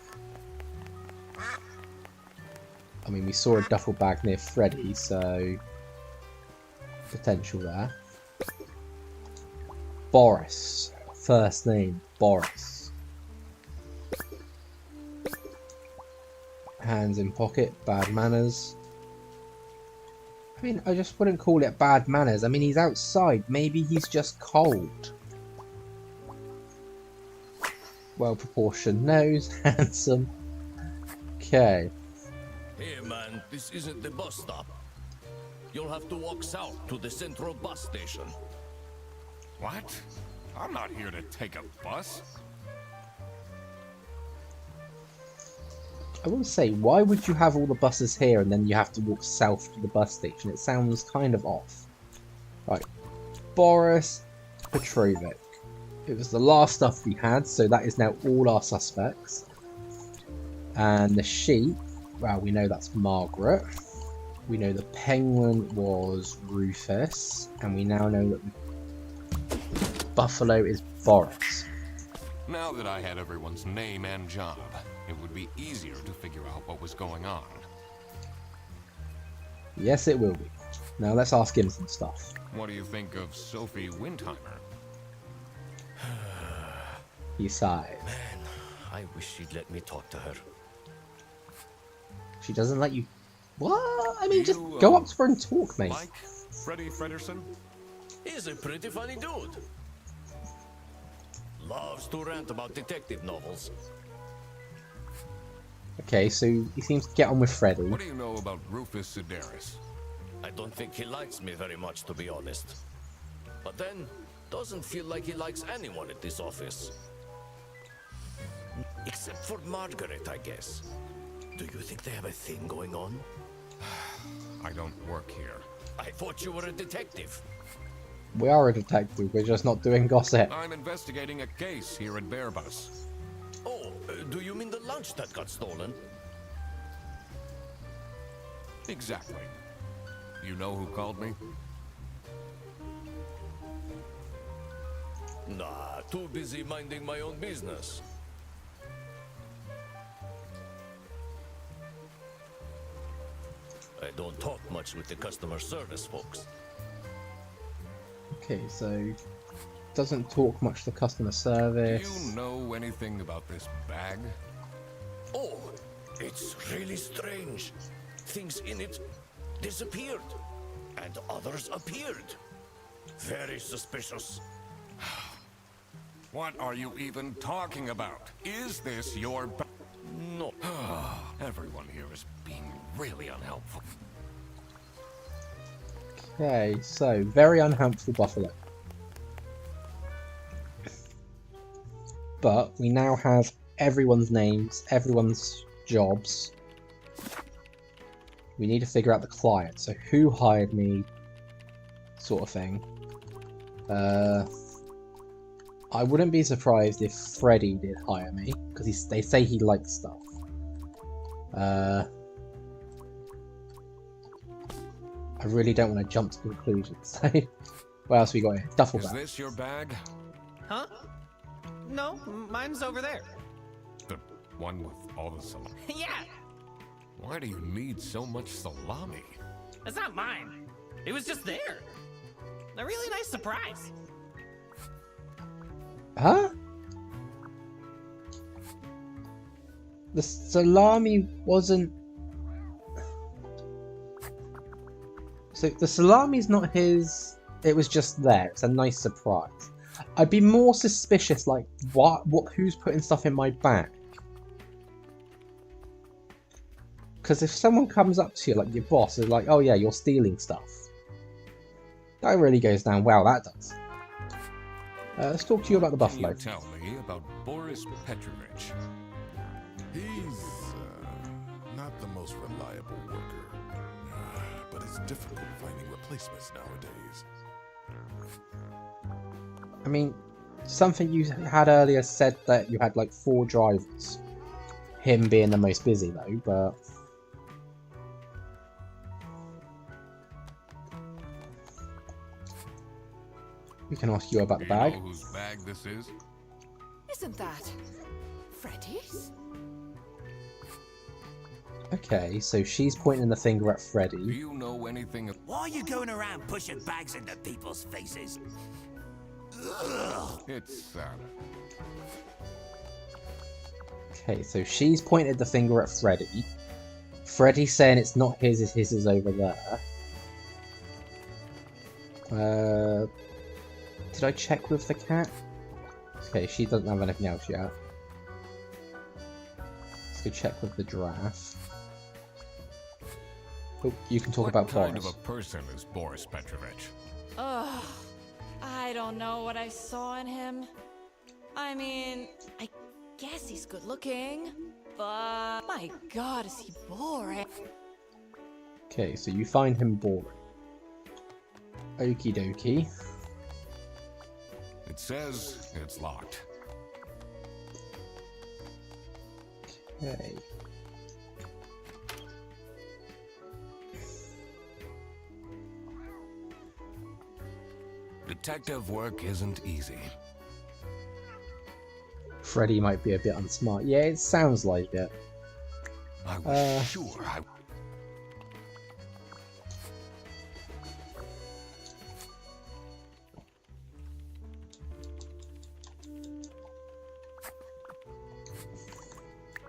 I mean, we saw a duffel bag near Freddy, so potential there. Boris. First name, Boris. Hands in pocket, bad manners. I mean, I just wouldn't call it bad manners. I mean, he's outside. Maybe he's just cold. Well-proportioned nose, handsome. Okay. Hey man, this isn't the bus stop. You'll have to walk south to the central bus station. What? I'm not here to take a bus. I will say, why would you have all the buses here and then you have to walk south to the bus station? It sounds kind of off. Right. Boris Petrovic. It was the last stuff we had, so that is now all our suspects. And the sheep, well, we know that's Margaret. We know the penguin was Rufus. And we now know that the buffalo is Boris. Now that I had everyone's name and job, it would be easier to figure out what was going on. Yes, it will be. Now let's ask him some stuff. What do you think of Sophie Windheimer? He sighed. Man, I wish she'd let me talk to her. She doesn't let you... What? I mean, just go up to her and talk, mate. Like Freddie Frederson? He's a pretty funny dude. Loves to rant about detective novels. Okay, so he seems to get on with Freddy. What do you know about Rufus Sedaris? I don't think he likes me very much, to be honest. But then, doesn't feel like he likes anyone at this office. Except for Margaret, I guess. Do you think they have a thing going on? I don't work here. I thought you were a detective. We are a detective, we're just not doing gossip. I'm investigating a case here at Bearbus. Oh, do you mean the lunch that got stolen? Exactly. You know who called me? Nah, too busy minding my own business. I don't talk much with the customer service folks. Okay, so doesn't talk much to customer service. Do you know anything about this bag? Oh, it's really strange. Things in it disappeared, and others appeared. Very suspicious. What are you even talking about? Is this your bag? No. Everyone here is being really unhelpful. Okay, so very unhelpful buffalo. But we now have everyone's names, everyone's jobs. We need to figure out the client. So who hired me, sort of thing. I wouldn't be surprised if Freddy did hire me, because they say he likes stuff. I really don't want to jump to conclusions. What else we got here? Duffel bag. Is this your bag? Huh? No, mine's over there. The one with all the salami? Yeah, Why do you need so much salami? it's not mine. It was just there. A really nice surprise. Huh? The salami wasn't... So the salami's not his... It was just there. It's a nice surprise. I'd be more suspicious, like, who's putting stuff in my bag? Because if someone comes up to you, like your boss, is like, oh yeah, you're stealing stuff. That really goes down well, that does. Let's talk to you about the buffalo. Can you tell me about Boris Petrovich? He's not the most reliable worker, but it's difficult finding replacements nowadays. I mean, something you had earlier said that you had like 4 drivers. Him being the most busy though, but... We can ask you about the You bag. know whose bag this is? Isn't that Freddy's? Okay, so she's pointing the finger at Do Freddy. you know anything of... Why are you going around pushing bags into people's faces? Ugh. It's, Okay, so she's pointed the finger at Freddy. Freddy's saying it's not his is over there. Did I check with the cat? Okay, she doesn't have anything else yet. Let's go check with the giraffe. Oh, you can talk about What kind Boris. of a person is Boris Petrovich? Ugh. I don't know what I saw in him. I mean, I guess he's good looking, but my god, is he boring. Okay, so you find him boring. Okie dokie. It says it's locked. Okay. Detective work isn't easy. Freddy might be a bit unsmart. Yeah, it sounds like it. I was sure I...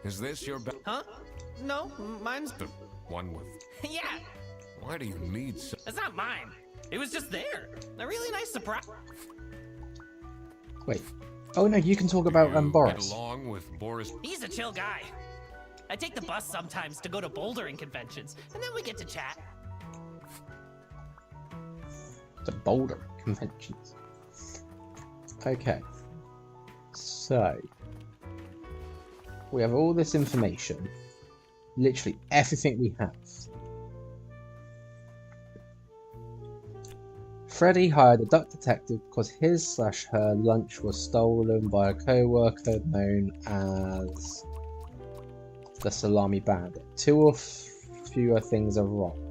Is this your bag? Huh? No, mine's... The one with... Yeah, Why do you need so... it's not mine. It was just there. A really nice surprise. Wait. Oh no, you can talk about You get Boris. along with Boris... He's a chill guy. I take the bus sometimes to go to bouldering conventions, and then we get to chat. The Boulder conventions. Okay. So we have all this information. Literally everything we have. Freddy hired a duck detective because his/her lunch was stolen by a co-worker known as the Salami Bandit. Two or fewer things are wrong.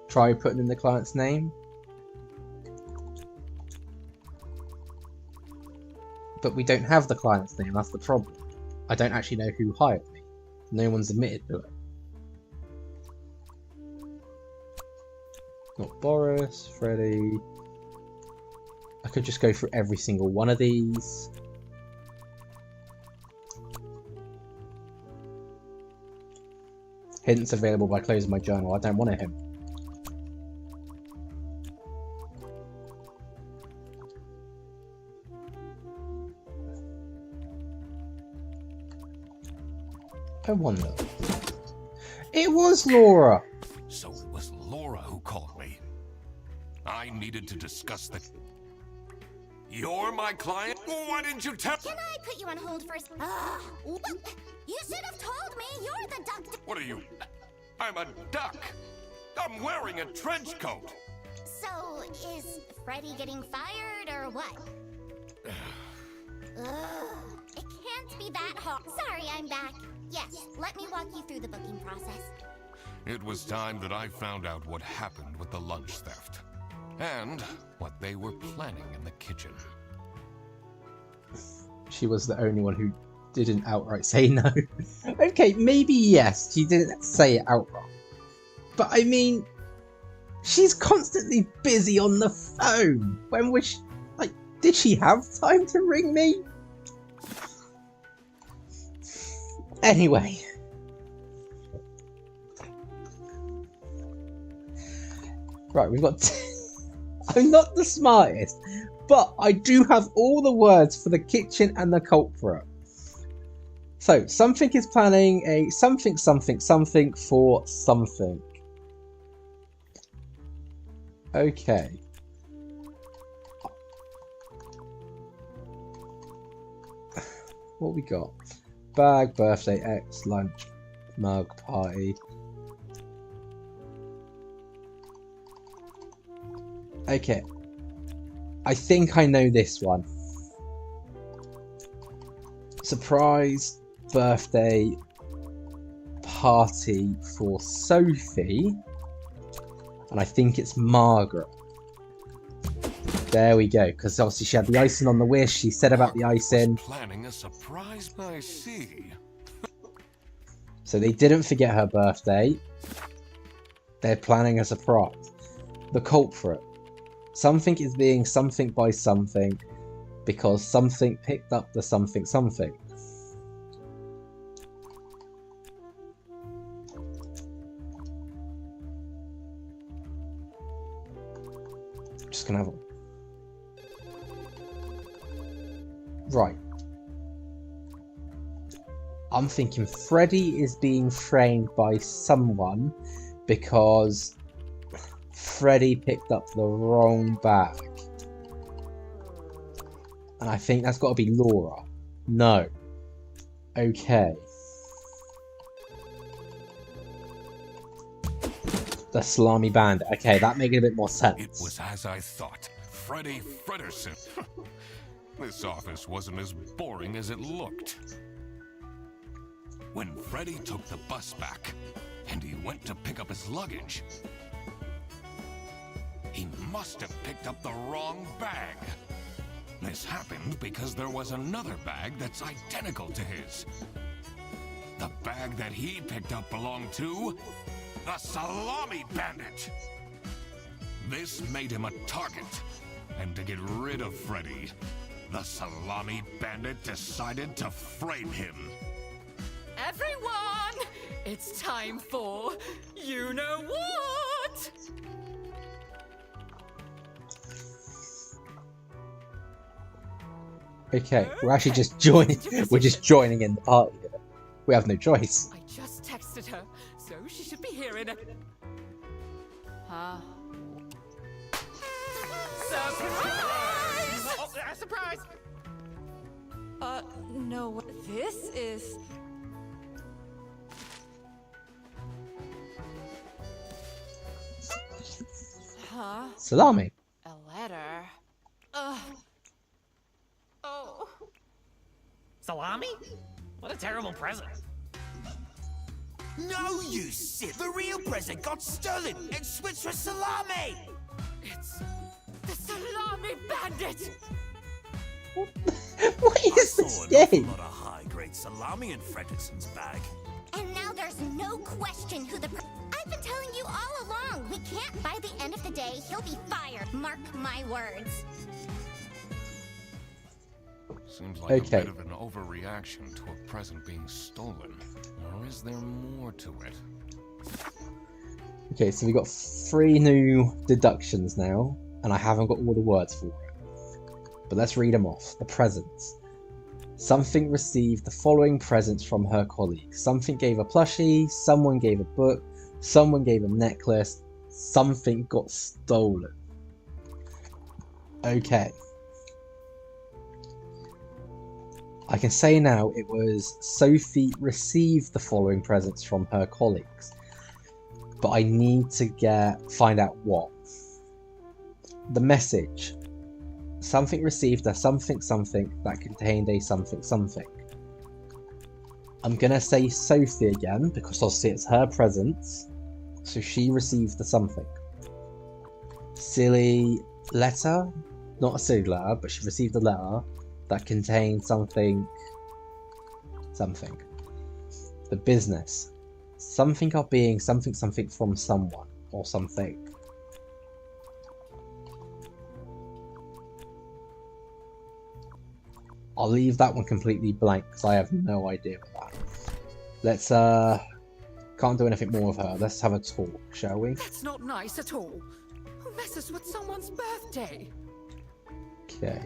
Try putting in the client's name. But we don't have the client's name, that's the problem. I don't actually know who hired me. No one's admitted to it. Not Boris, Freddy. I could just go through every single one of these. Hints available by closing my journal. I don't want a hint. I wonder. It was Laura! So it was Laura who called me. I needed to discuss the... You're my client? Why didn't you tell... Can I put you on hold first? You should have told me you're the duck. What are you... I'm a duck. I'm wearing a trench coat. So, is Freddy getting fired or what? It can't be that hard. Sorry, I'm back. Yes, let me walk you through the booking process. It was time that I found out what happened with the lunch theft. And what they were planning in the kitchen. She was the only one who didn't outright say no. Okay, maybe yes, she didn't say it outright. But I mean, she's constantly busy on the phone. When was she, like, did she have time to ring me? Anyway. Right, we've got... I'm not the smartest, but I do have all the words for the kitchen and the culprit. So, something is planning a something for something. Okay. What we got? Bag, birthday, X, lunch, mug, party. Okay. I think I know this one. Surprise birthday party for Sophie. And I think it's Margaret. There we go, because obviously she had the icing on the wish. She said about the icing. Planning a surprise, I see. So they didn't forget her birthday. They're planning a surprise. The culprit. Something is being something by something because something picked up the something something. Just gonna have a... Right. I'm thinking Freddy is being framed by someone because Freddy picked up the wrong bag. And I think that's got to be Laura. No. Okay. The Salami Bandit. Okay, that makes a bit more sense. It was as I thought. Freddy Fredersen. This office wasn't as boring as it looked. When Freddy took the bus back, and he went to pick up his luggage, he must have picked up the wrong bag. This happened because there was another bag that's identical to his. The bag that he picked up belonged to the Salami Bandit. This made him a target, and to get rid of Freddy, the Salami Bandit decided to frame him. Everyone, it's time for you know what? Okay, we're actually just joining. We're just joining in the party here. We have no choice. I just texted her, so she should be here in a... Huh? Surprise! Oh, surprise! No, this is... Huh? Salami. A letter? Oh. Salami? What a terrible present. No, you sit. The real present got stolen and switched for salami. It's the Salami Bandit! What is I this saw an awful game? lot of high-grade salami in Fredersen's bag. And now there's no question who the... I've been telling you all along, we can't. By the end of the day, he'll be fired. Mark my words. Seems like Okay. a bit of an overreaction to a present being stolen. Or is there more to it? Okay, so we got 3 new deductions now, and I haven't got all the words for it. But let's read them off. The presents. Something received the following presents from her colleague. Something gave a plushie, someone gave a book, someone gave a necklace, something got stolen. Okay. I can say now it was Sophie received the following presents from her colleagues. But I need to find out what. The message. Something received a something something that contained a something something. I'm gonna say Sophie again because obviously it's her presents. So she received the something. Silly letter? Not a silly letter, but she received a letter that contained something. Something. The business. Something of being something something from someone or something. I'll leave that one completely blank because I have no idea what that. Let's can't do anything more with her. Let's have a talk, shall we? That's not nice at all. Who messes with someone's birthday? Okay.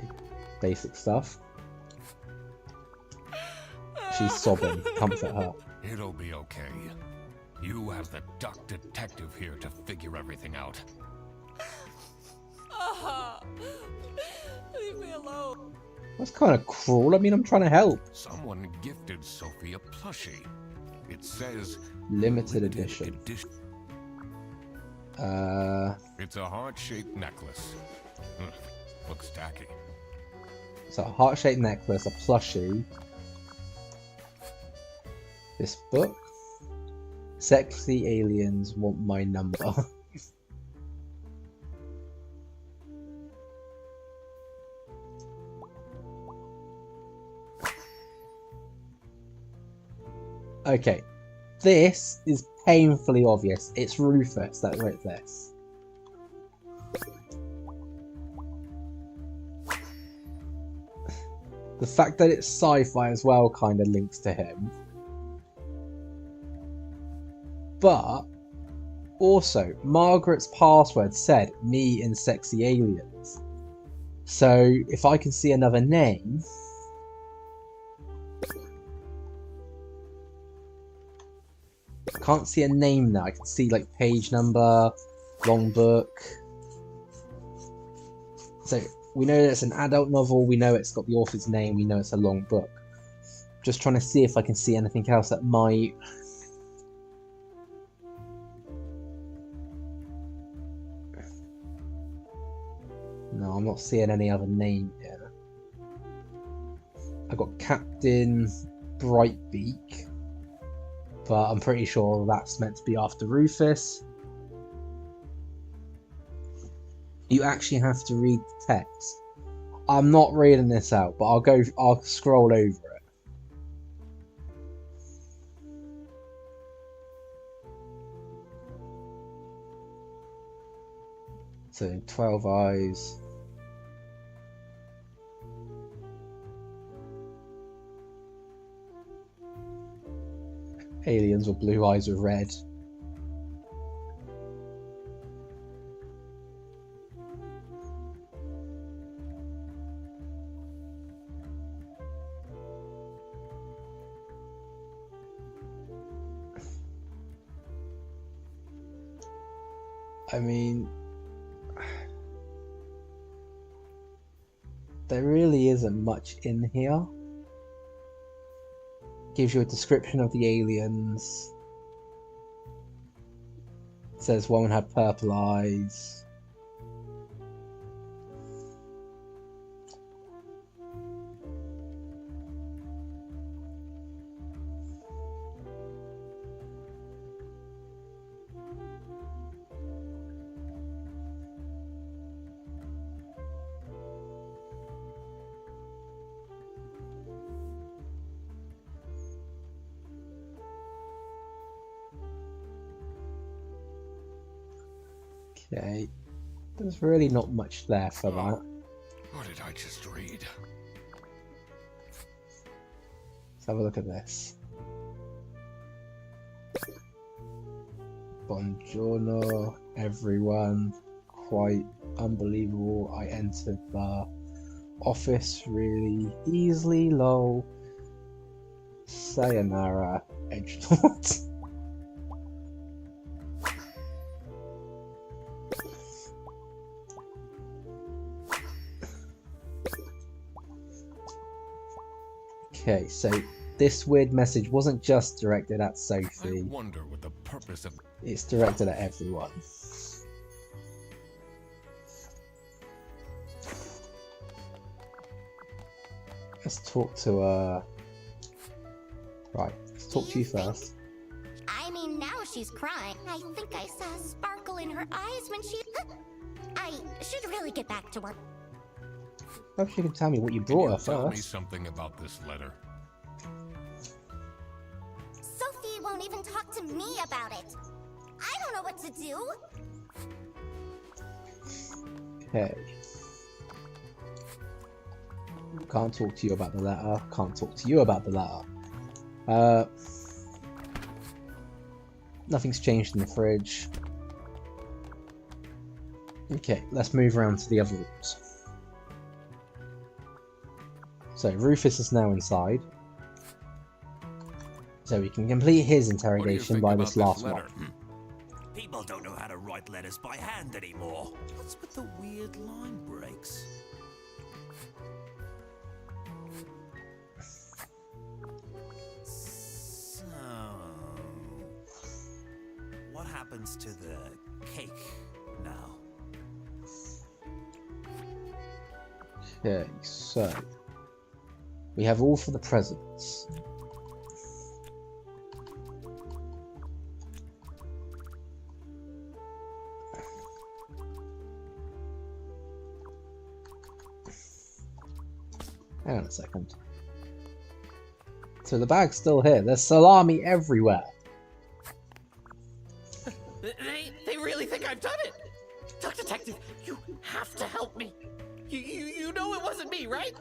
Basic stuff. She's sobbing. Comfort her. It'll be okay. You have the duck detective here to figure everything out. Leave me alone. That's kind of cruel. I mean, I'm trying to help. Someone gifted Sophie a plushie. It says Limited edition. It's a heart-shaped necklace. Looks tacky. So a heart-shaped necklace, a plushie. This book. Sexy aliens want my number. Okay, this is painfully obvious. It's Rufus that wrote this. The fact that it's sci-fi as well kind of links to him. But also, Margaret's password said me and sexy aliens. So if I can see another name, I can't see a name now. I can see like page number, long book. So we know that it's an adult novel. We know it's got the author's name. We know it's a long book. Just trying to see if I can see anything else that might. No, I'm not seeing any other name here. I got Captain Brightbeak, but I'm pretty sure that's meant to be after Rufus. You actually have to read the text. I'm not reading this out, but I'll scroll over it. So 12 eyes. Aliens with blue eyes with red. I mean, there really isn't much in here. Gives you a description of the aliens. It says one had purple eyes. Okay, there's really not much there for that. What did I just read? Let's have a look at this. Buongiorno, everyone. Quite unbelievable. I entered the office really easily, lol. Sayonara, edgelord. Okay, so this weird message wasn't just directed at Sophie. I wonder what the purpose of. It's directed at everyone. Let's talk to Right, let's talk to you first. I mean, now she's crying. I think I saw a sparkle in her eyes when she... I should really get back to work. Perhaps you can tell me what you brought her Tell me first. something about this letter. Sophie won't even talk to me about it. I don't know what to do. Okay. Can't talk to you about the letter. Can't talk to you about the letter. Nothing's changed in the fridge. Okay, let's move around to the other rooms. So Rufus is now inside. So we can complete his interrogation by this last one. People don't know how to write letters by hand anymore. What's with the weird line breaks? So, what happens to the cake now? Okay, so we have all for the presents. Hang on a second. So the bag's still here. There's salami everywhere. They really think I've done it. Duck Detective, you have to help me. You know it wasn't me, right?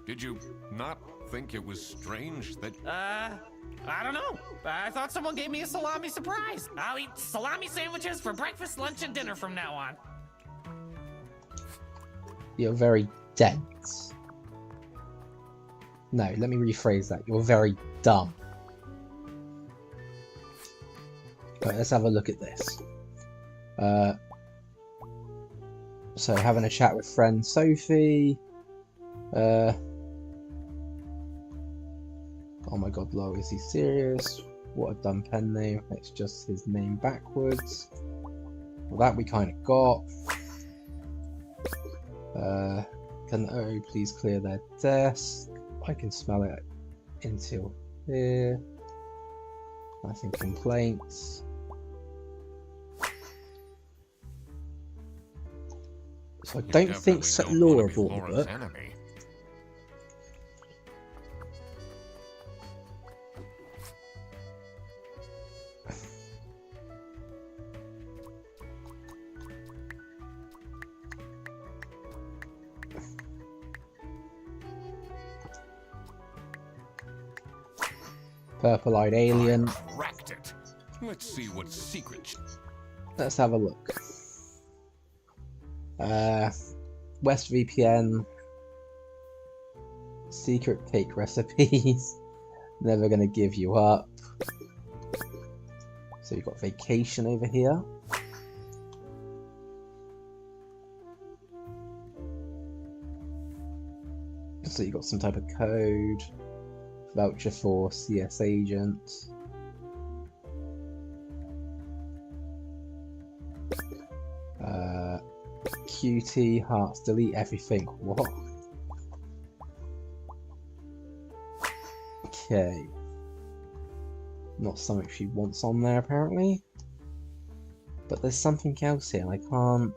Did you not think it was strange that... I don't know. I thought someone gave me a salami surprise. I'll eat salami sandwiches for breakfast, lunch, and dinner from now on. You're very dense. No, let me rephrase that. You're very dumb. Right, let's have a look at this. So having a chat with friend Sophie. Oh my god, Lo, is he serious? What a dumb pen name. It's just his name backwards. Well, that we kind of got. Can O please clear their desk? I can smell it until here. Nothing complaints. So I don't think Laura bought the book. Purple-eyed alien. Cracked it. Let's see what secret. Let's have a look. West VPN. Secret cake recipes. Never gonna give you up. So you've got vacation over here. So you got some type of code. Voucher for CS agent. QT hearts, delete everything. What? Okay. Not something she wants on there apparently. But there's something else here and I can't...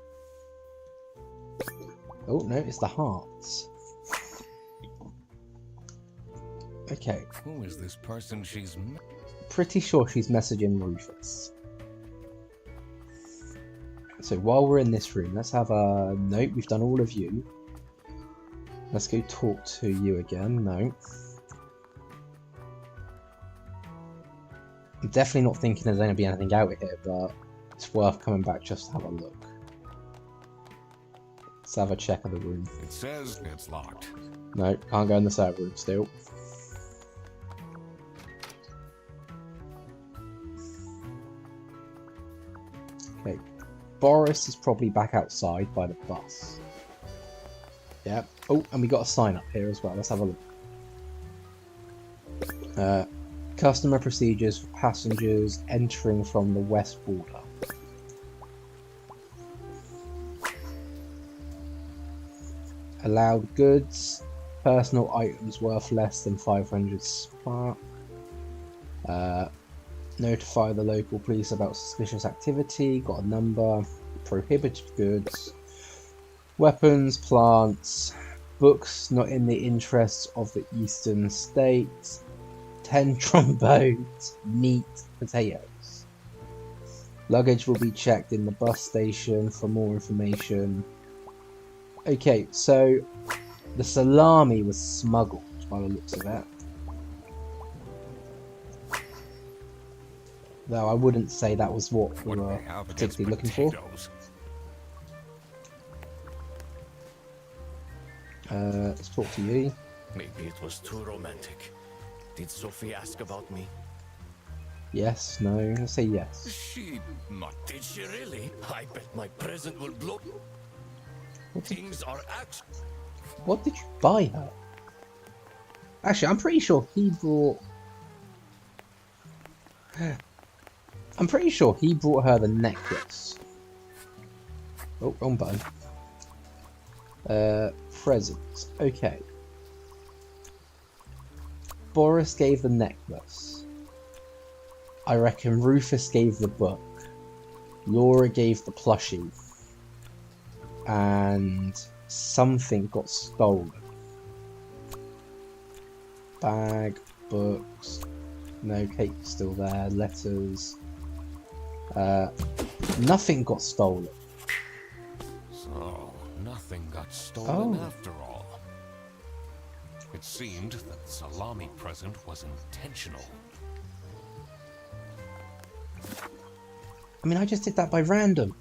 Oh no, it's the hearts. Okay. Who is this person she's... Pretty sure she's messaging Rufus. So while we're in this room, let's have a... Nope, we've done all of you. Let's go talk to you again. No. I'm definitely not thinking there's going to be anything out here, but it's worth coming back just to have a look. Let's have a check of the room. It says it's locked. No, can't go in the server room still. Okay. Boris is probably back outside by the bus. Yeah. Oh, and we got a sign up here as well. Let's have a look. Customer procedures for passengers entering from the west border. Allowed goods. Personal items worth less than 500 spark. Notify the local police about suspicious activity. Got a number. Prohibited goods. Weapons, plants. Books not in the interests of the eastern states. 10 trombones. Meat, potatoes. Luggage will be checked in the bus station for more information. Okay, so the salami was smuggled by the looks of it. Though I wouldn't say that was what we were particularly looking for. Let's talk to you. Maybe it was too romantic. Did Sophie ask about me? Yes, no, let's say yes. She not. Did she really? I bet my present will blow. Things are actually... What did you buy her? Actually, I'm pretty sure he brought... I'm pretty sure he brought her the necklace. Oh, wrong button. Presents. Okay. Boris gave the necklace. I reckon Rufus gave the book. Laura gave the plushie. And something got stolen. Bag. books. No, cake's still there. Letters. Nothing got stolen. So, nothing got stolen Oh. after all. It seemed that the salami present was intentional. I mean, I just did that by random.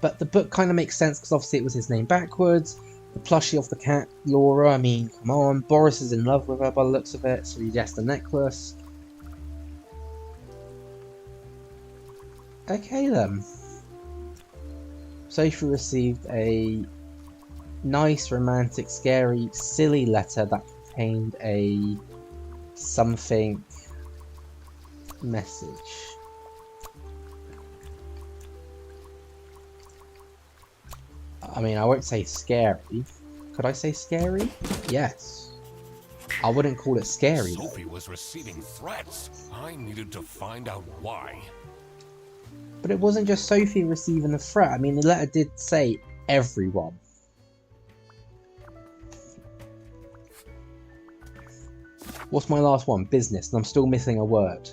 But the book kind of makes sense because obviously it was his name backwards. The plushie of the cat, Laura, I mean, come on. Boris is in love with her by the looks of it, so he gets the necklace. Okay then. Sophie received a nice, romantic, scary, silly letter that contained a something message. I mean, I won't say scary. Could I say scary? Yes. I wouldn't call it scary though. Sophie was receiving threats. I needed to find out why. But it wasn't just Sophie receiving a threat. I mean, the letter did say everyone. What's my last one? Business, and I'm still missing a word.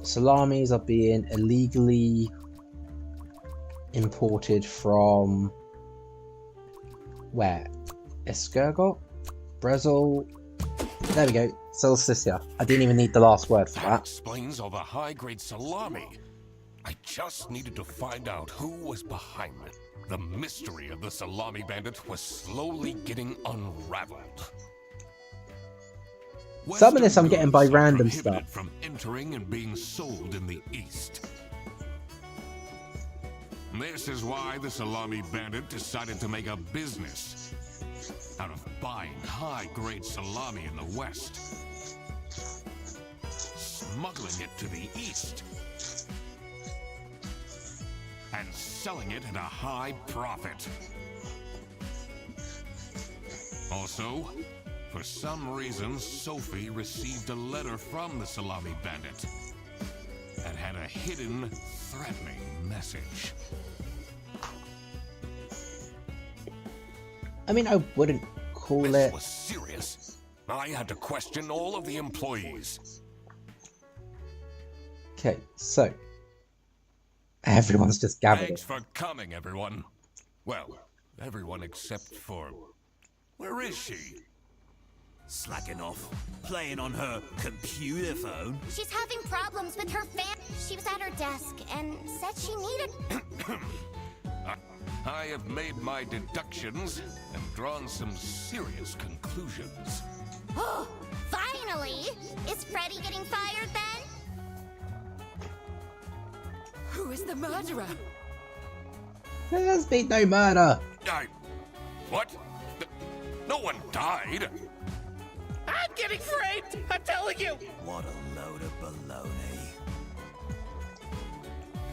Salamis are being illegally imported from where? Escargot? Brazil? There we go. Solsticia. I didn't even need the last word for That that. explains all the high-grade salami. I just needed to find out who was behind it. The mystery of the salami bandit was slowly getting unraveled. Some of this I'm Western getting by goods are random prohibited stuff. from entering and being sold in the East. This is why the salami bandit decided to make a business out of buying high-grade salami in the West, smuggling it to the East, and selling it at a high profit. Also, for some reason, Sophie received a letter from the salami bandit that had a hidden, threatening message. I mean, I wouldn't call This it... was serious. I had to question all of the employees. Okay, so... Everyone's just gathered. Thanks for coming, everyone. Well, everyone except for... Where is she? Slacking off, playing on her computer phone. She's having problems with her fan. She was at her desk and said she needed. I have made my deductions and drawn some serious conclusions. Oh, finally! Is Freddy getting fired then? Who is the murderer? There's been no murder. What? No one died. I'm getting framed! I'm telling you! What a load of baloney.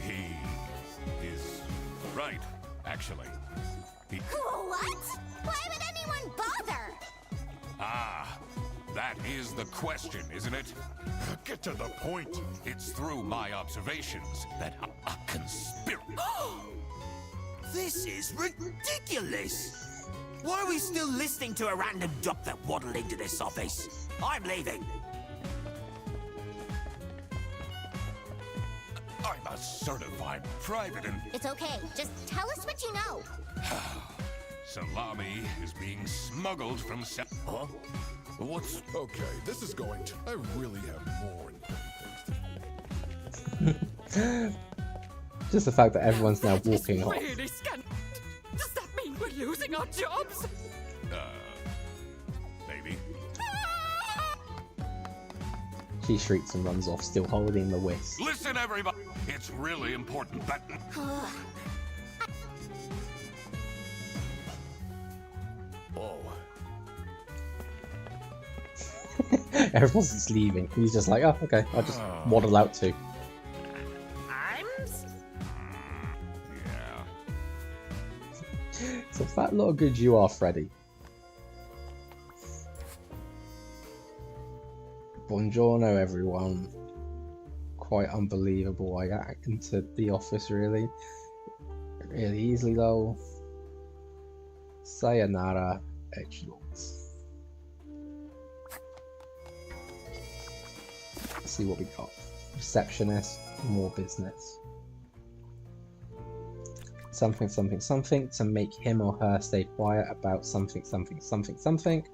He is right, actually. What? Why would anyone bother? Ah, that is the question, isn't it? Get to the point. It's through my observations that a conspiracy. This is ridiculous! Why are we still listening to a random doc that waddled into this office? I'm leaving. I'm a certified private and It's okay. Just tell us what you know. salami is being smuggled from Huh? What's... Okay, this is going to... I really have more important things to do. Just the fact that everyone's now walking off. Really scandalous. Does that mean we're losing our jobs? Maybe. She shrieks and runs off, still holding the whisk. Listen, everybody. It's really important that... Oh. Everyone's just leaving. He's just like, oh, okay, I'll just waddle out too. Yeah. It's a fat lot of good you are, Freddy. Buongiorno, everyone. Quite unbelievable. I got into the office really easily though. Sayonara. edgelords. Let's see what we got. Receptionist, more business. Something, something, something to make him or her stay quiet about something, something, something, something.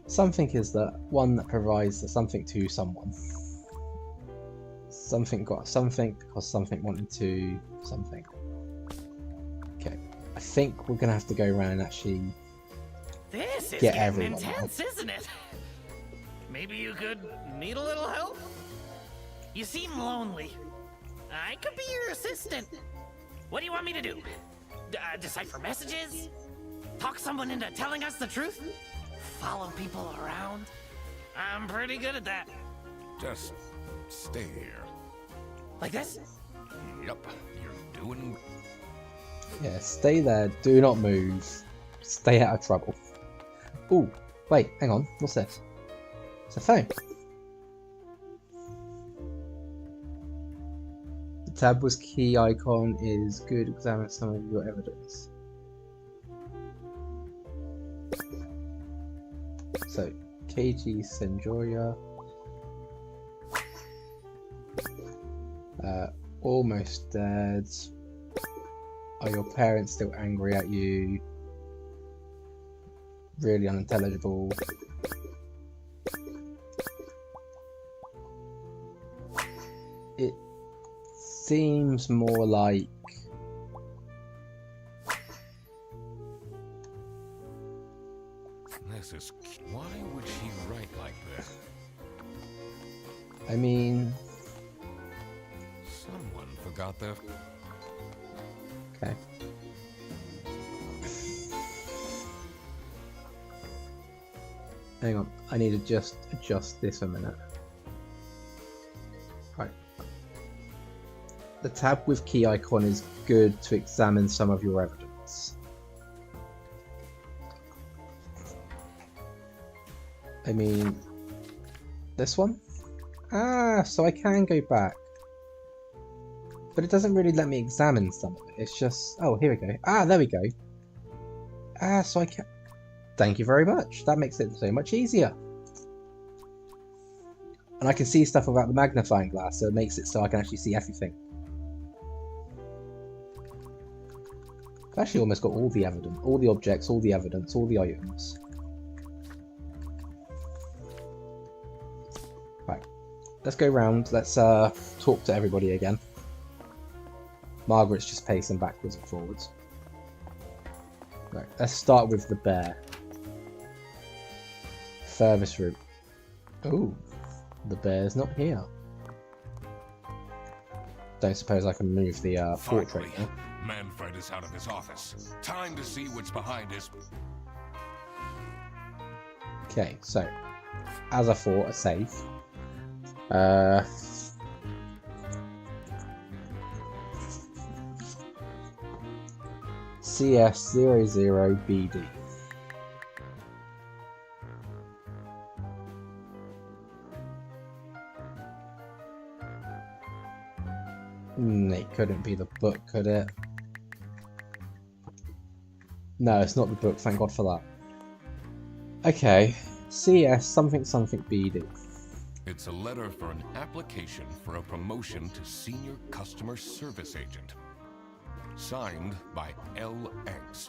Something is the one that provides something to someone. Something got something because something wanted to something. Okay, I think we're gonna have to go around and actually This is get getting everyone intense, isn't it? Maybe you could need a little help? You seem lonely. I could be your assistant. What do you want me to do? Decipher messages? Talk someone into telling us the truth? Follow people around? I'm pretty good at that. Just stay here. Like this? Yup, you're doing... Yeah, stay there, do not move. Stay out of trouble. Ooh, wait, hang on, what's this? It's a phone. The tab with key icon is good. Examine some of your evidence. So, KG Senjoya. Almost dead. Are your parents still angry at you? Really unintelligible. It seems more like This is... Why would she write like this? I mean... Someone forgot their... Okay. Hang on, I need to just adjust this a minute. Right. The tab with key icon is good to examine some of your evidence. I mean, this one? Ah, so I can go back. But it doesn't really let me examine some of it. It's just... Oh, here we go. Ah, there we go. Ah, so I can... Thank you very much. That makes it so much easier. And I can see stuff without the magnifying glass, so it makes it so I can actually see everything. I've actually almost got all the evidence, all the objects, all the evidence, all the items. Right. Let's go round. Let's talk to everybody again. Margaret's just pacing backwards and forwards. Right, let's start with the bear. Furthest route. Ooh, the bear's not here. Don't suppose I can move the portrait now. Manfred is out of his office. Time to see what's behind his... Okay, so as I thought, a safe. CS00BD. It couldn't be the book, could it? No, it's not the book, thank God for that. Okay, CS something something BD. It's a letter for an application for a promotion to senior customer service agent. Signed by LX.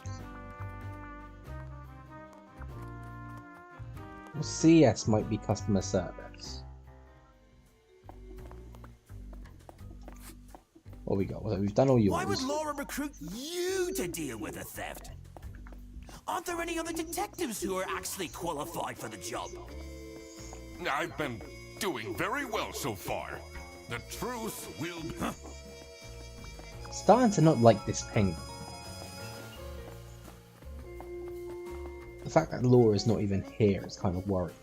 Well, CS might be customer service. What we got? Well, we've done all yours. Why would Laura recruit you to deal with a theft? Aren't there any other detectives who are actually qualified for the job? I've been doing very well so far. The truth will... Starting to not like this penguin. The fact that Laura's not even here is kind of worrying.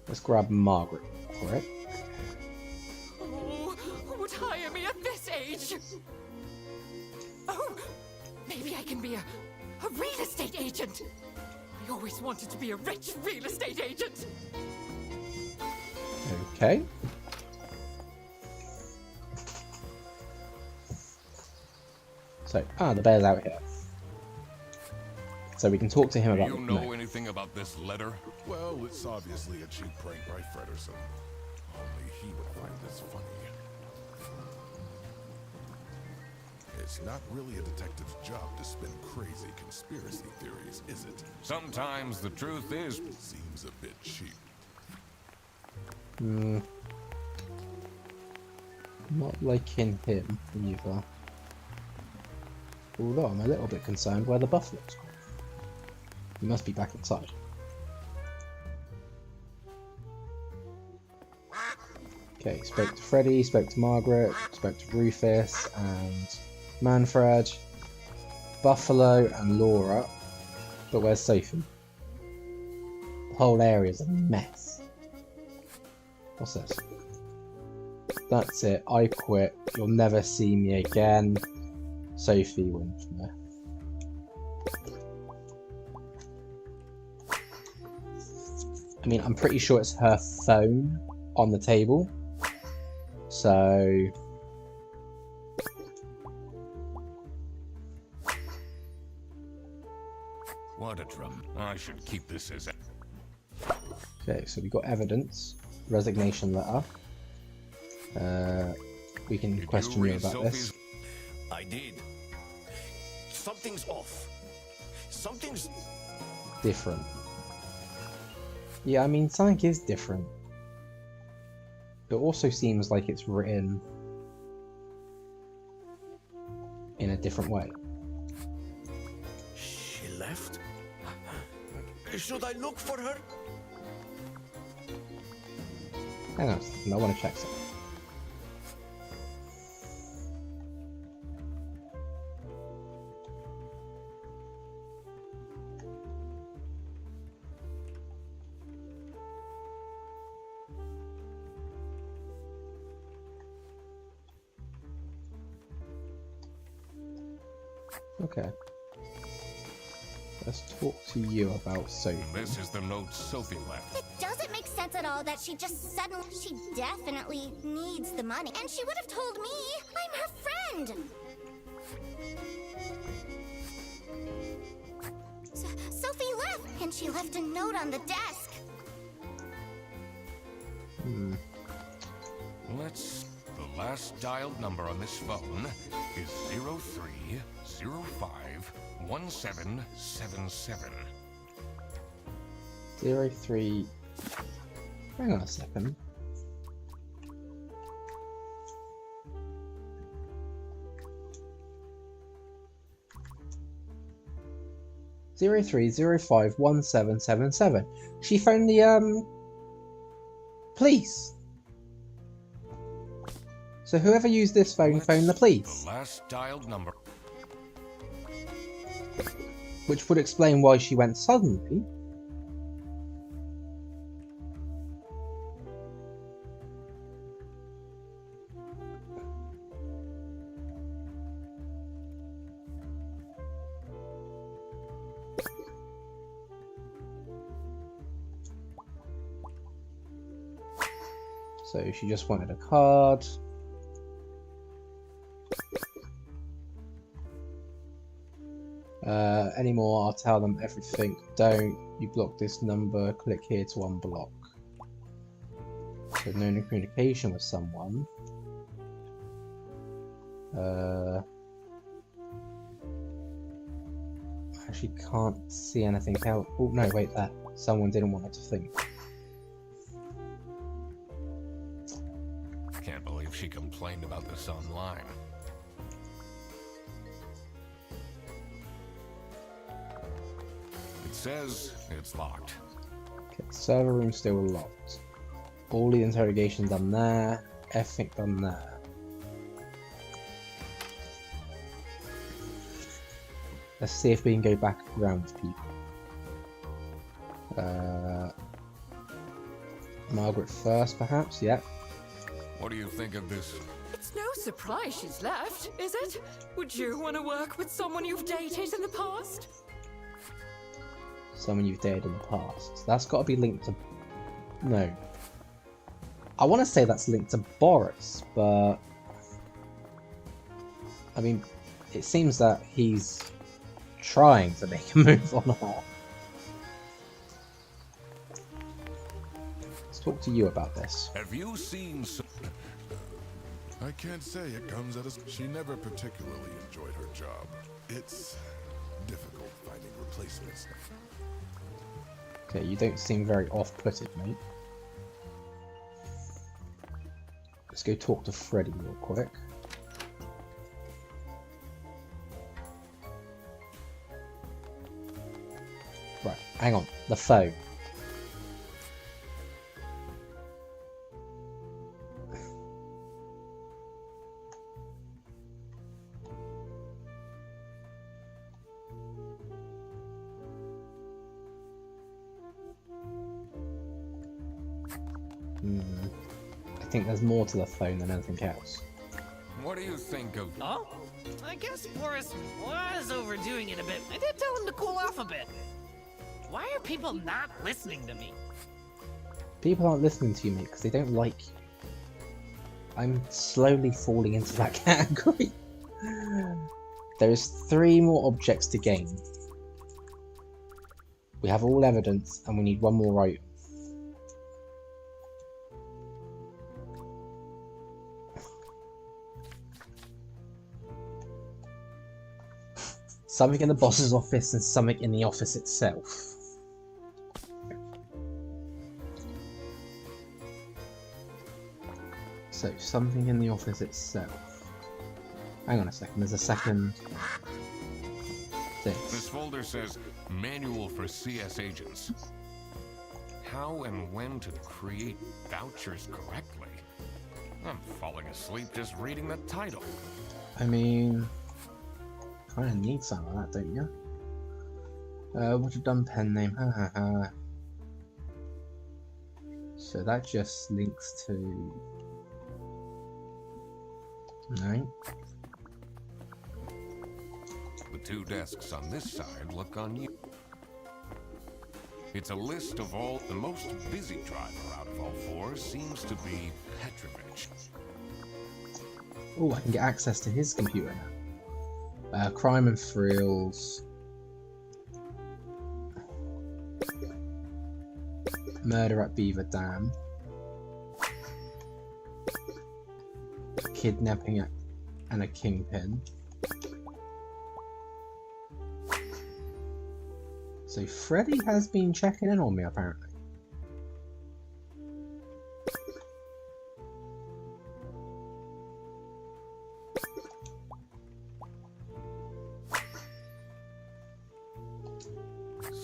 Let's grab Margaret for it. Oh, who would hire me at this age? Oh, maybe I can be a real estate agent. I always wanted to be a rich real estate agent. Okay. So, the bear's out here. So we can talk to him about Do you know anything about this letter? Well, it's obviously a cheap prank by Frederson. Only he would find this funny. It's not really a detective's job to spin crazy conspiracy theories, is it? Sometimes the truth is... Seems a bit cheap. Not liking him either. Although I'm a little bit concerned where the buffalo's gone. He must be back inside. Okay, spoke to Freddy, spoke to Margaret, spoke to Rufus and Manfred, Buffalo and Laura. But where's Sophie? The whole area's a mess. What's this? That's it, I quit. You'll never see me again. Sophie wins from there. I mean, I'm pretty sure it's her phone on the table. So... What a drum. I should keep this as... Okay, so we got evidence. Resignation letter. We can question you about this. I did. Something's off. Something's different. Yeah, I mean, something is different. It also seems like it's written in a different way. She left? Should I look for her? Hang on a second, I want to check something. Okay. Let's talk to you about Sophie. This is the note Sophie left. It doesn't make sense at all that she just suddenly... She definitely needs the money. And she would have told me. I'm her friend. Sophie left, and she left a note on the desk. The last dialed number on this phone is 03051777. 03... Hang on a second. Zero 03051777. She phoned the police. So whoever used this phone phoned the police. The last dialed number. Which would explain why she went suddenly. So she just wanted a card. Any more, I'll tell them everything. Don't. You block this number, click here to unblock. So no communication with someone. I actually can't see anything else. Oh no, wait, that. Someone didn't want her to think. Can't believe she complained about this online. It says it's locked. Okay, server room still locked. All the interrogation done there. Everything done there. Let's see if we can go back around with people. Margaret first, perhaps? Yeah. What do you think of this? It's no surprise she's left, is it? Would you want to work with someone you've dated in the past? Someone you've dated in the past. That's got to be linked to... No. I want to say that's linked to Boris, but... I mean, it seems that he's trying to make a move or not. Let's talk to you about this. Have you seen some... I can't say it comes at us. She never particularly enjoyed her job. It's difficult finding replacements. Okay, you don't seem very off-putted, mate. Let's go talk to Freddy real quick. Right, hang on. The phone. I think there's more to the phone than anything else. What do you think of... Oh? I guess Boris was overdoing it a bit. I did tell him to cool off a bit. Why are people not listening to me? People aren't listening to you, mate, because they don't like you. I'm slowly falling into that category. There is 3 more objects to gain. We have all evidence, and we need 1 more item. Something in the boss's office and something in the office itself. So, something in the office itself. Hang on a second, there's a second thing. This folder says Manual for CS Agents. How and when to create vouchers correctly. I'm falling asleep just reading the title. I mean... kind of need some of that, don't you? What a dumb pen name, ha ha ha. So that just links to... no. The 2 desks on this side look on you. It's a list of all... the most busy driver out of all 4 seems to be Petrovich. Oh, I can get access to his computer now. Crime and Thrills. Murder at Beaver Dam. Kidnapping and a kingpin. So Freddy has been checking in on me apparently.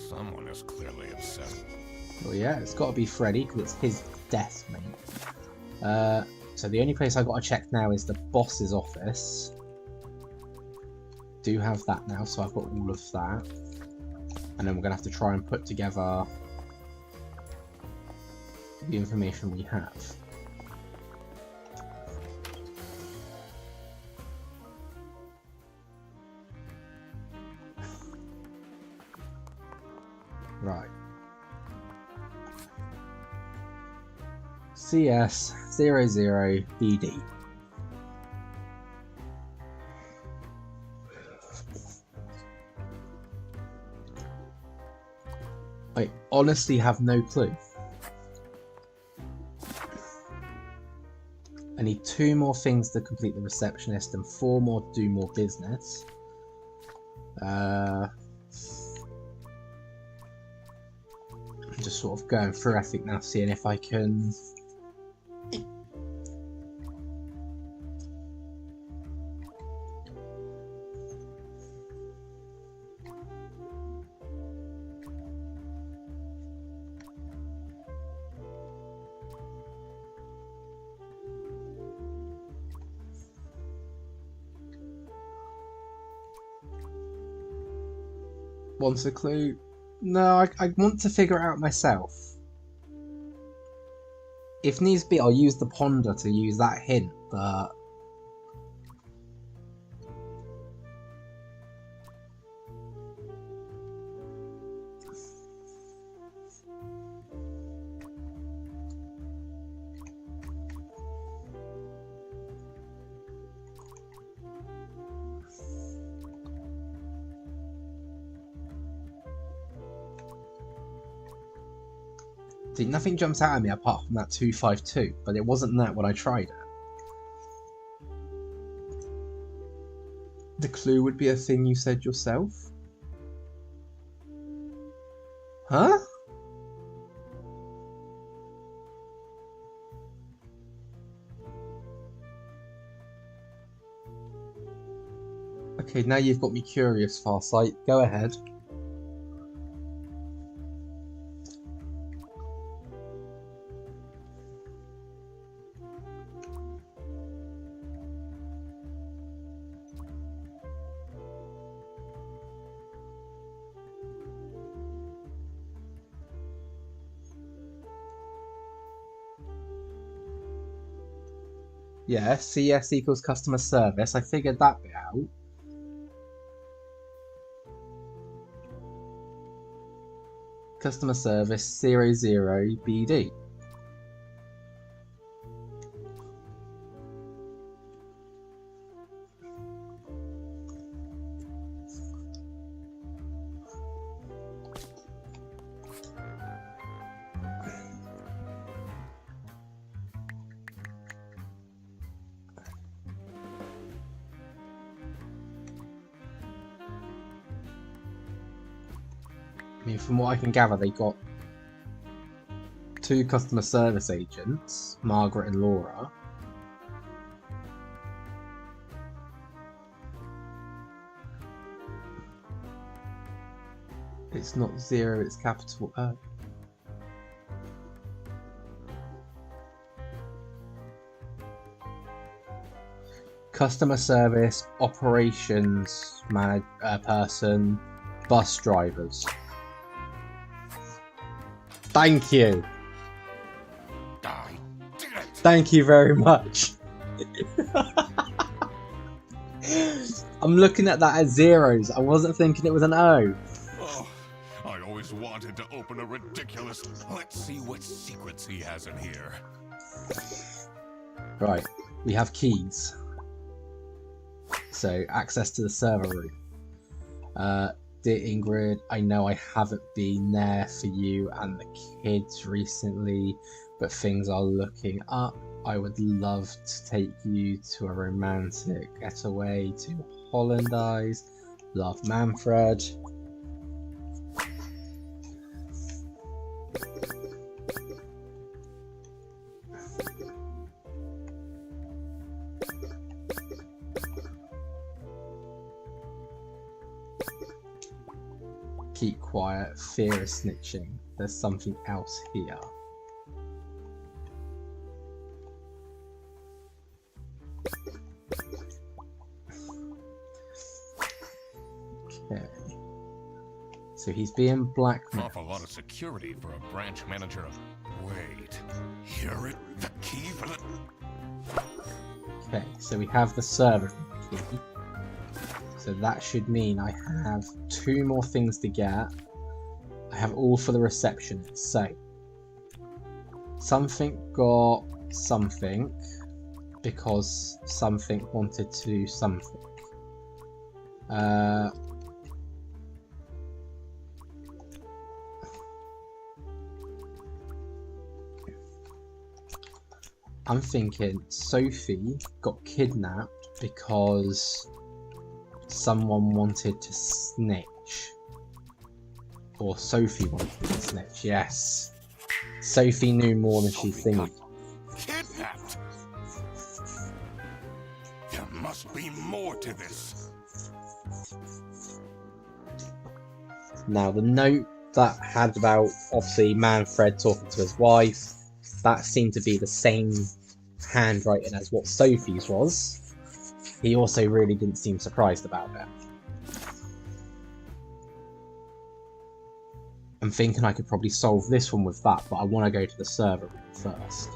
Someone is clearly obsessed. Well, yeah, it's got to be Freddy because it's his desk, mate. So the only place I got to check now is the boss's office. Do have that now, so I've got all of that. And then we're going to have to try and put together the information we have. Right. CS00BD. I honestly have no clue. I need 2 more things to complete the receptionist and 4 more to do more business. I'm just sort of going through everything now, seeing if I can... wants a clue? No, I want to figure it out myself. If needs be, I'll use the ponder to use that hint, but... See, nothing jumps out at me apart from that 252, but it wasn't that when I tried it. The clue would be a thing you said yourself? Huh? Okay, now you've got me curious, Farsight. Go ahead. Yeah, CS equals customer service. I figured that bit out. Customer service 00 BD. I mean, from what I can gather, they got 2 customer service agents, Margaret and Laura. It's not 0, it's capital O. Customer service, operations person, bus drivers. Thank you. Thank you very much. I'm looking at that as zeros. I wasn't thinking it was an O. Oh, I always wanted to open a ridiculous... Let's see what secrets he has in here. Right, we have keys. So, access to the server room. Dear Ingrid, I know I haven't been there for you and the kids recently, but things are looking up. I would love to take you to a romantic getaway to Hollandize. Love, Manfred. Keep quiet, fear of snitching. There's something else here. Okay. So he's being blackmailed. Awful lot of security for a branch manager. Wait, hear it? The key for the... Okay, so we have the server key. So that should mean I have 2 more things to get. I have all for the receptionist. So something got something because something wanted to do something. I'm thinking Sophie got kidnapped because someone wanted to snitch. Or Sophie wanted to snitch, yes. Sophie knew more than she thinks. Kidnapped? There must be more to this. Now, the note that had about, obviously, Manfred talking to his wife, that seemed to be the same handwriting as what Sophie's was. He also really didn't seem surprised about it. I'm thinking I could probably solve this one with that, but I want to go to the server room first.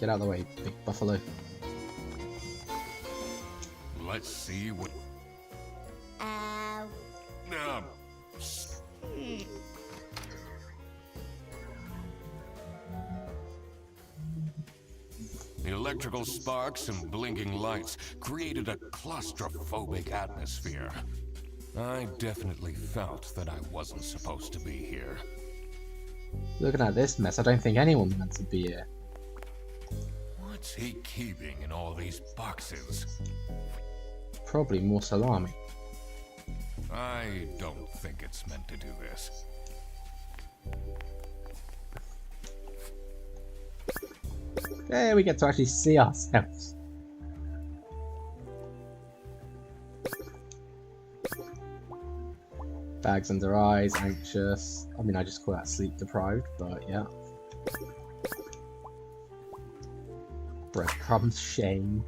Get out of the way, big buffalo. Let's see what... electrical sparks and blinking lights created a claustrophobic atmosphere. I definitely felt that I wasn't supposed to be here. Looking at this mess, I don't think anyone meant to be here. What's he keeping in all these boxes? Probably more salami. I don't think it's meant to do this. There we get to actually see ourselves. Bags under eyes, anxious. I mean, I just call that sleep deprived, but yeah. Breadcrumbs, shame.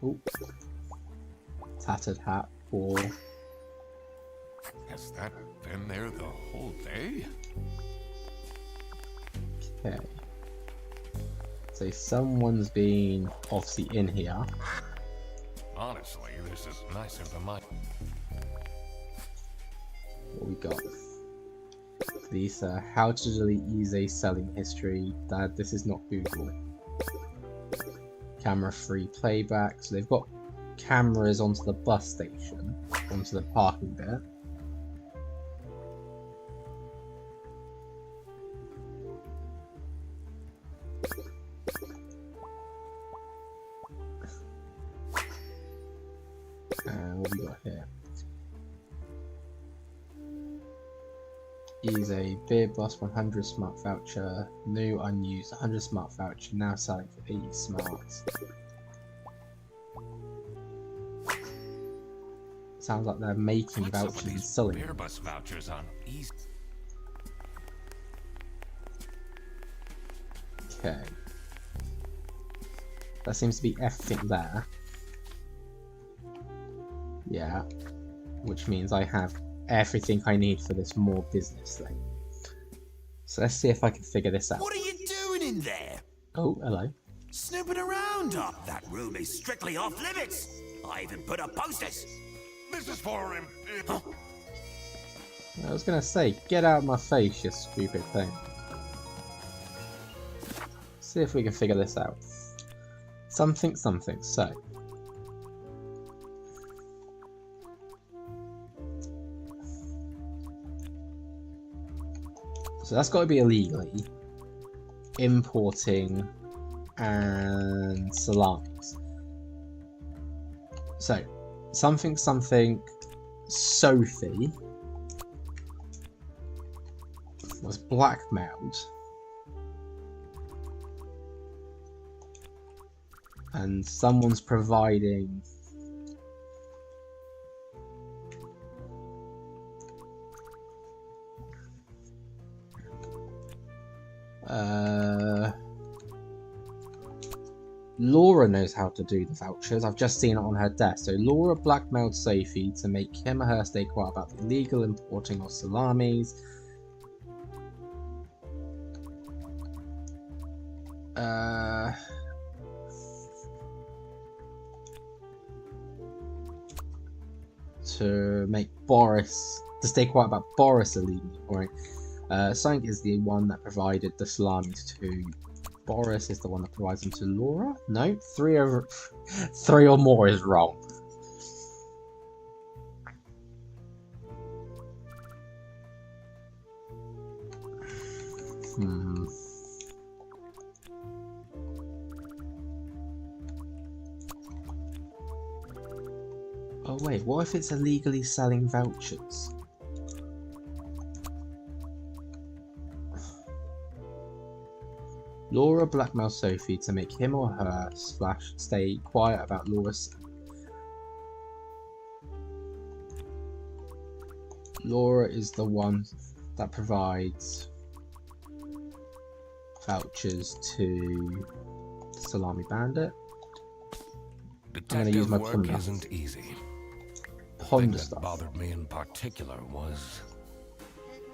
Ooh. Tattered hat, poor. Has that been there the whole day? Okay. So someone's been obviously in here. Honestly, this is nicer than mine. What we got? Lisa, how to delete easy selling history. Dad, this is not Google. Camera-free playback. So they've got cameras onto the bus station, onto the parking bit. What we got here? Easy beer bus 100 smart voucher, new unused 100 smart voucher, now selling for 80 smarts. Sounds like they're making vouchers and selling. Beer bus vouchers on easy. Okay. There seems to be everything there. Yeah. Which means I have everything I need for this more business thing. So let's see if I can figure this out. What are you doing in there? Oh, hello. Snooping around up. That room is strictly off limits. I even put up posters. This is for him. Huh? I was gonna say, get out of my face, you stupid thing. See if we can figure this out. Something, so. So that's got to be illegally importing and salamis. So something Sophie was blackmailed and someone's providing Laura knows how to do the vouchers. I've just seen it on her desk. So Laura blackmailed Sophie to make him or her stay quiet about the illegal importing of salamis. To make Boris to stay quiet about Boris illegally importing. Sank is the one that provided the salamis to. Boris is the one that provides them to Laura? No, three or more is wrong. Oh wait, what if it's illegally selling vouchers? Laura blackmails Sophie to make him or her / stay quiet about Laura's. Laura is the one that provides vouchers to Salami Bandit. I'm going to use my work isn't easy. Ponder That stuff. bothered me in particular was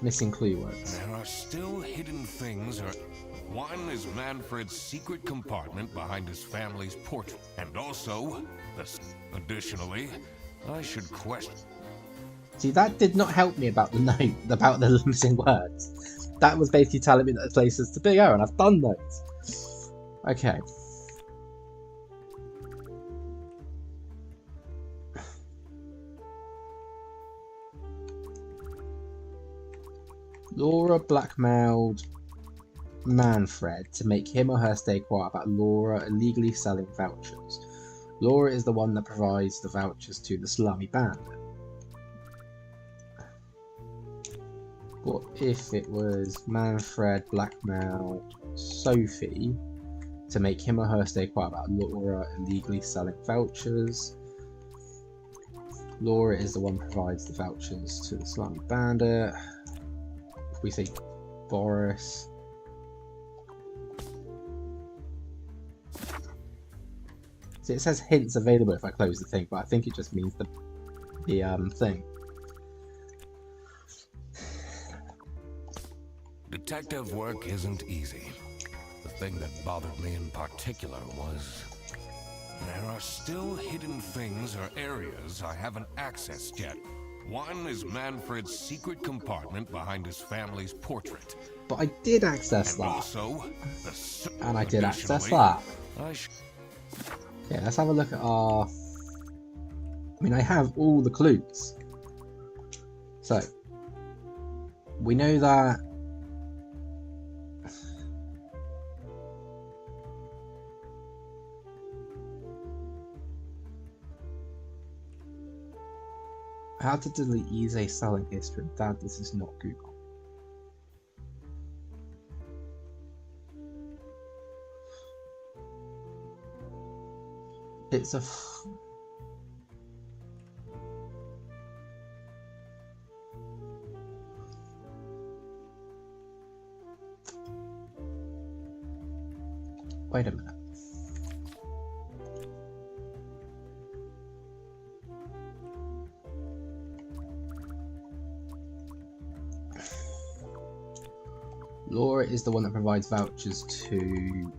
Missing clue words. there are still hidden things. One is Manfred's secret compartment behind his family's portrait, and also this. Additionally, I should question. See, that did not help me about the note, about the missing words. That was basically telling me that the places to go, and I've done those. Okay. Laura blackmailed Manfred to make him or her stay quiet about Laura illegally selling vouchers. Laura is the one that provides the vouchers to the slummy bandit. What if it was Manfred blackmailed Sophie to make him or her stay quiet about Laura illegally selling vouchers? Laura is the one that provides the vouchers to the slummy bandit. If we say Boris. See, it says hints available if I close the thing, but I think it just means the thing. Detective work isn't easy. The thing that bothered me in particular was there are still hidden things or areas I haven't accessed yet. One is Manfred's secret compartment behind his family's portrait. But I did access and that. Also, and I did access that. Okay, let's have a look at our... I mean, I have all the clues. So, we know that... How to delete eBay selling history. Dad, this is not Google. It's a... Wait a minute. Laura is the one that provides vouchers to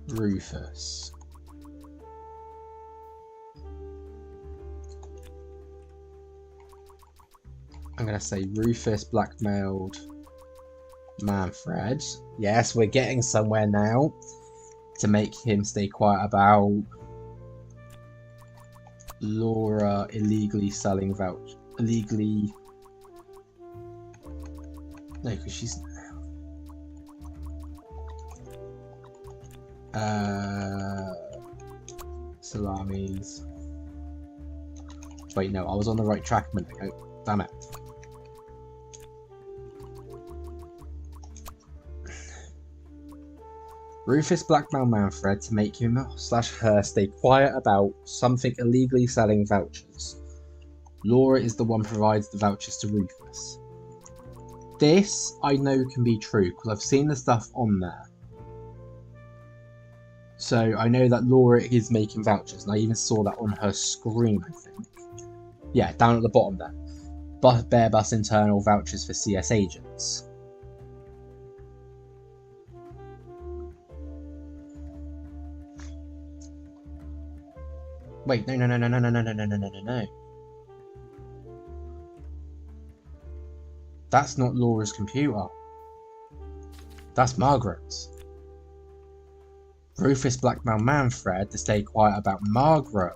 Rufus. I'm going to say Rufus blackmailed Manfred. Yes, we're getting somewhere now. To make him stay quiet about Laura illegally selling vouchers. Illegally... No, because she's... Salamis. Wait, no, I was on the right track a minute ago. Damn it. Rufus blackmailed Manfred to make him / her stay quiet about something illegally selling vouchers. Laura is the one who provides the vouchers to Rufus. This I know can be true because I've seen the stuff on there. So I know that Laura is making vouchers, and I even saw that on her screen, I think. Yeah, down at the bottom there. Bear Bus internal vouchers for CS agents. Wait, no. That's not Laura's computer. That's Margaret's. Rufus blackmailed Manfred to stay quiet about Margaret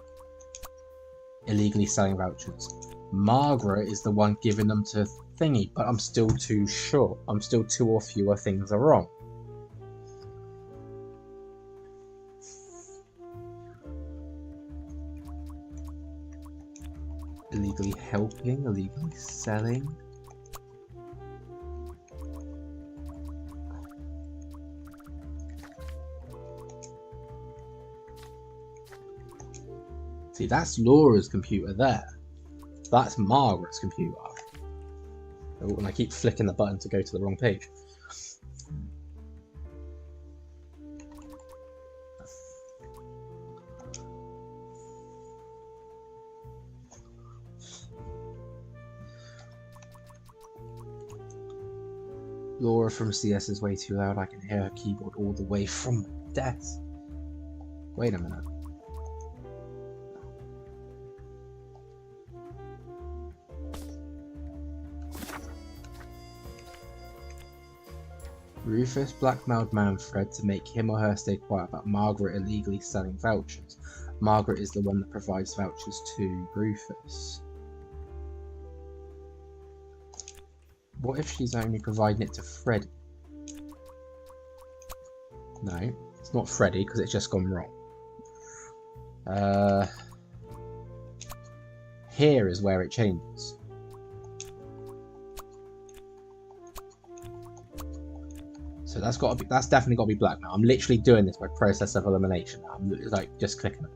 illegally selling vouchers. Margaret is the one giving them to Thingy, but I'm still too sure. I'm still 2 or fewer things are wrong. Illegally helping, illegally selling. See, that's Laura's computer there. That's Margaret's computer. Oh, and I keep flicking the button to go to the wrong page. Laura from CS is way too loud. I can hear her keyboard all the way from my desk. Wait a minute. Rufus blackmailed Manfred to make him or her stay quiet about Margaret illegally selling vouchers. Margaret is the one that provides vouchers to Rufus. What if she's only providing it to Freddy? No, it's not Freddy because it's just gone wrong. Here is where it changes. So that's definitely got to be blackmail. I'm literally doing this by process of elimination. I'm like just clicking it.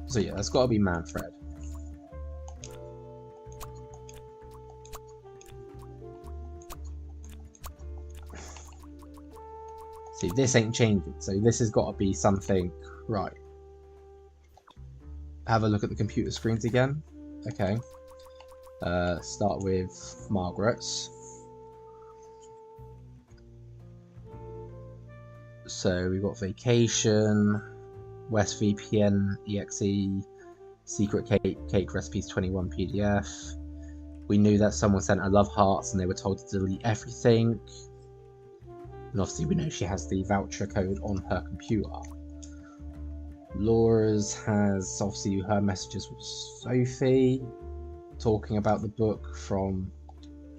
So yeah, that's got to be Manfred. See, this ain't changing, so this has got to be something right. Have a look at the computer screens again. Okay. Start with Margaret's. So we've got Vacation, West VPN, EXE, Secret Cake Recipes 21 PDF. We knew that someone sent her love hearts and they were told to delete everything. And obviously we know she has the voucher code on her computer. Laura's has obviously her messages with Sophie, talking about the book from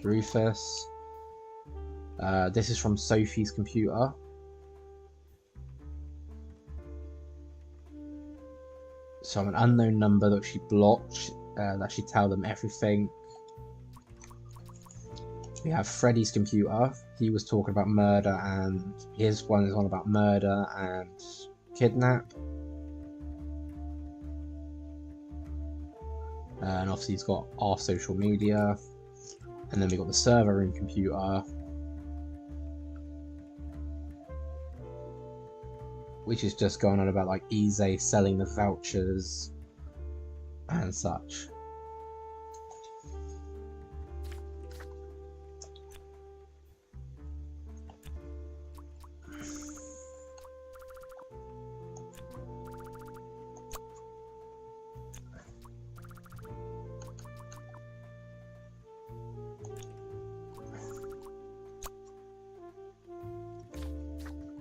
Rufus. This is from Sophie's computer. So an unknown number that she blocked, that she tell them everything. We have Freddy's computer. He was talking about murder, and his one is on about murder and kidnap. And obviously he's got our social media. And then we got the server room computer, which is just going on about like Eze selling the vouchers and such.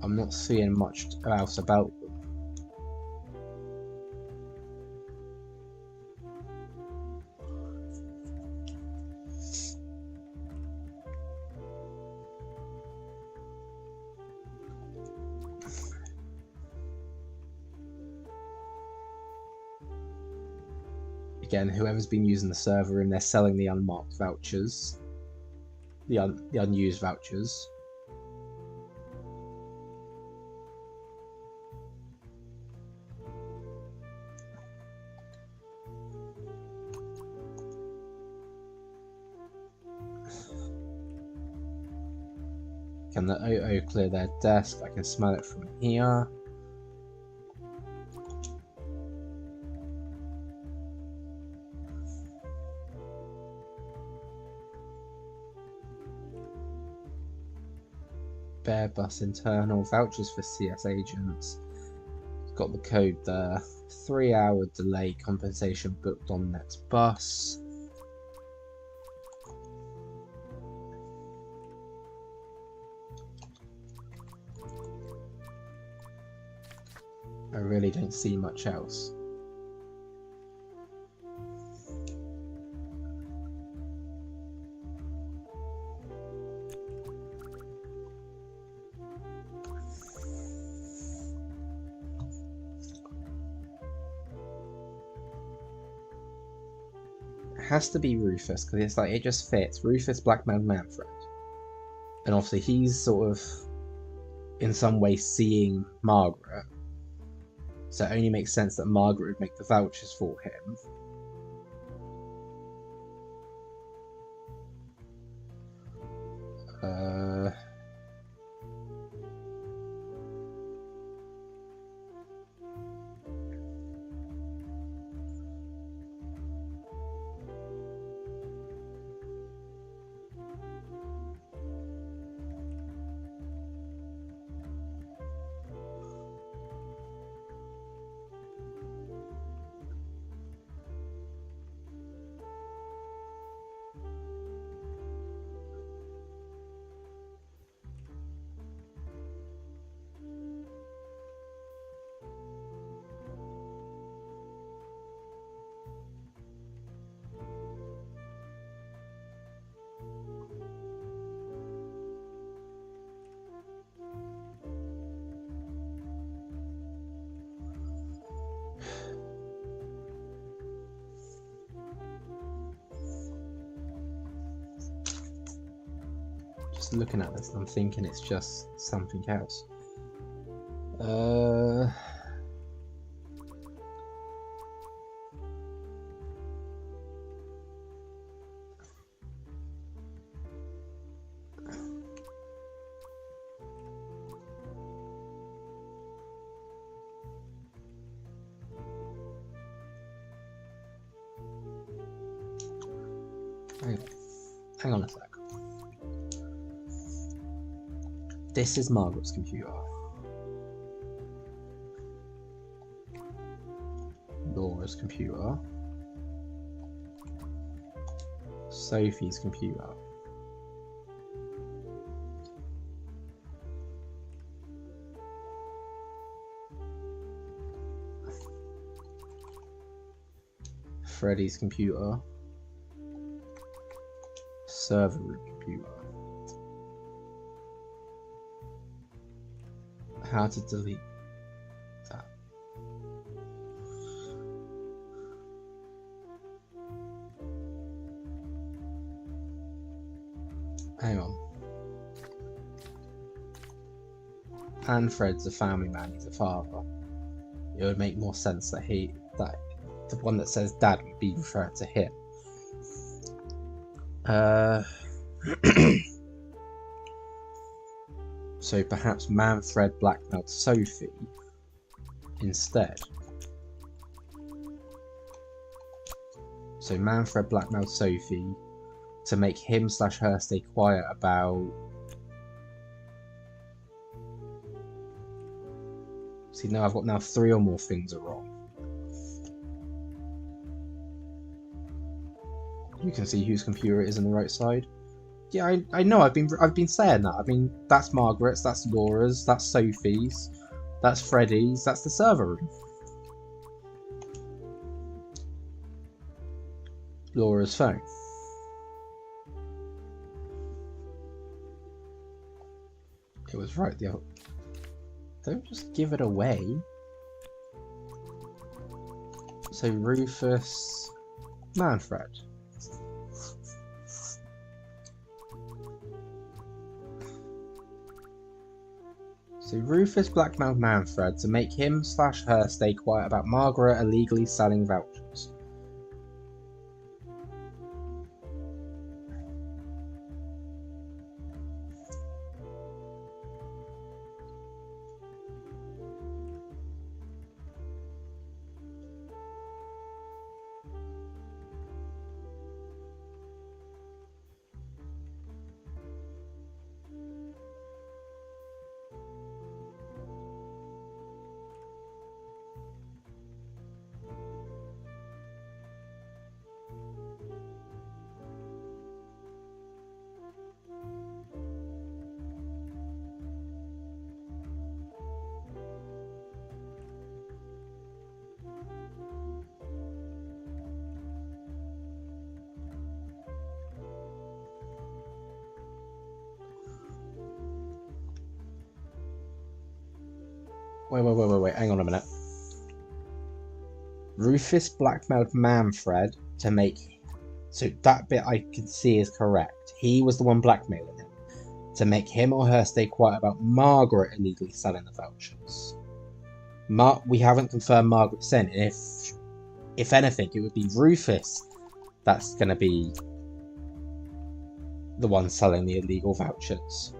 I'm not seeing much else about them. Again, whoever's been using the server room, they're selling the unmarked vouchers, the unused vouchers. Can the OO clear their desk? I can smell it from here. Bear bus internal vouchers for CS agents. Got the code there. 3-hour delay compensation booked on next bus. I really don't see much else. It has to be Rufus, because it's like it just fits. Rufus blackmailed Manfred. And obviously he's sort of in some way seeing Margaret. So it only makes sense that Margaret would make the vouchers for him. just looking at this and I'm thinking it's just something else. Hang on a sec. This is Margaret's computer. Laura's computer. Sophie's computer. Freddy's computer. Server room computer. How to delete that. Hang on. And Fred's a family man, he's a father. It would make more sense that the one that says dad would be referred to him. So perhaps Manfred blackmailed Sophie instead. So Manfred blackmailed Sophie to make him/her stay quiet about... See, now I've got 3 or more things are wrong. You can see whose computer it is on the right side. Yeah, I know. I've been saying that. I mean, that's Margaret's, that's Laura's, that's Sophie's, that's Freddy's, that's the server room. Laura's phone. It was right. Don't just give it away. So Rufus, Manfred. So Rufus blackmailed Manfred to make him/her stay quiet about Margaret illegally selling vouchers. Wait, hang on a minute. Rufus blackmailed Manfred to make... So that bit I can see is correct. He was the one blackmailing him. To make him/her stay quiet about Margaret illegally selling the vouchers. We haven't confirmed Margaret's sin. If anything, it would be Rufus that's going to be the one selling the illegal vouchers.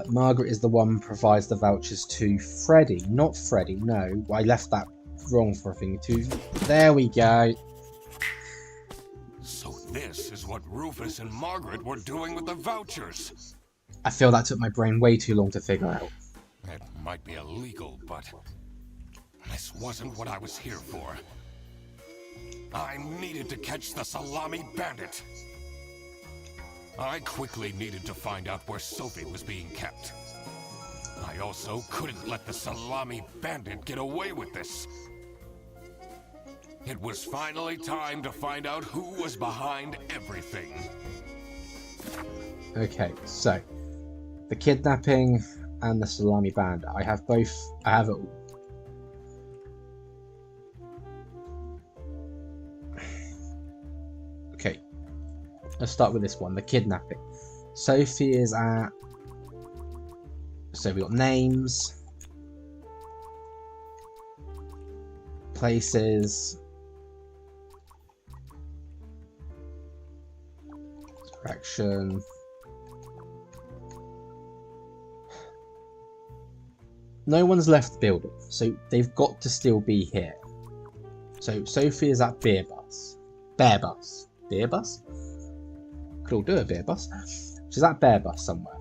Margaret is the one who provides the vouchers to Freddy. Not Freddy, no. I left that wrong for a thing too. There we go. So this is what Rufus and Margaret were doing with the vouchers. I feel that took my brain way too long to figure out. It might be illegal, but this wasn't what I was here for. I needed to catch the salami bandit. I quickly needed to find out where Sophie was being kept. I also couldn't let the salami bandit get away with this. It was finally time to find out who was behind everything. Okay, so the kidnapping and the salami bandit. I have both. I have it all. Okay, let's start with this one, the kidnapping. Sophie is at... So we got names, places, direction. No one's left the building, so they've got to still be here. So Sophie is at Bear Bus. Bear Bus. Beer Bus? Could all do a Beer Bus. She's at Bear Bus somewhere.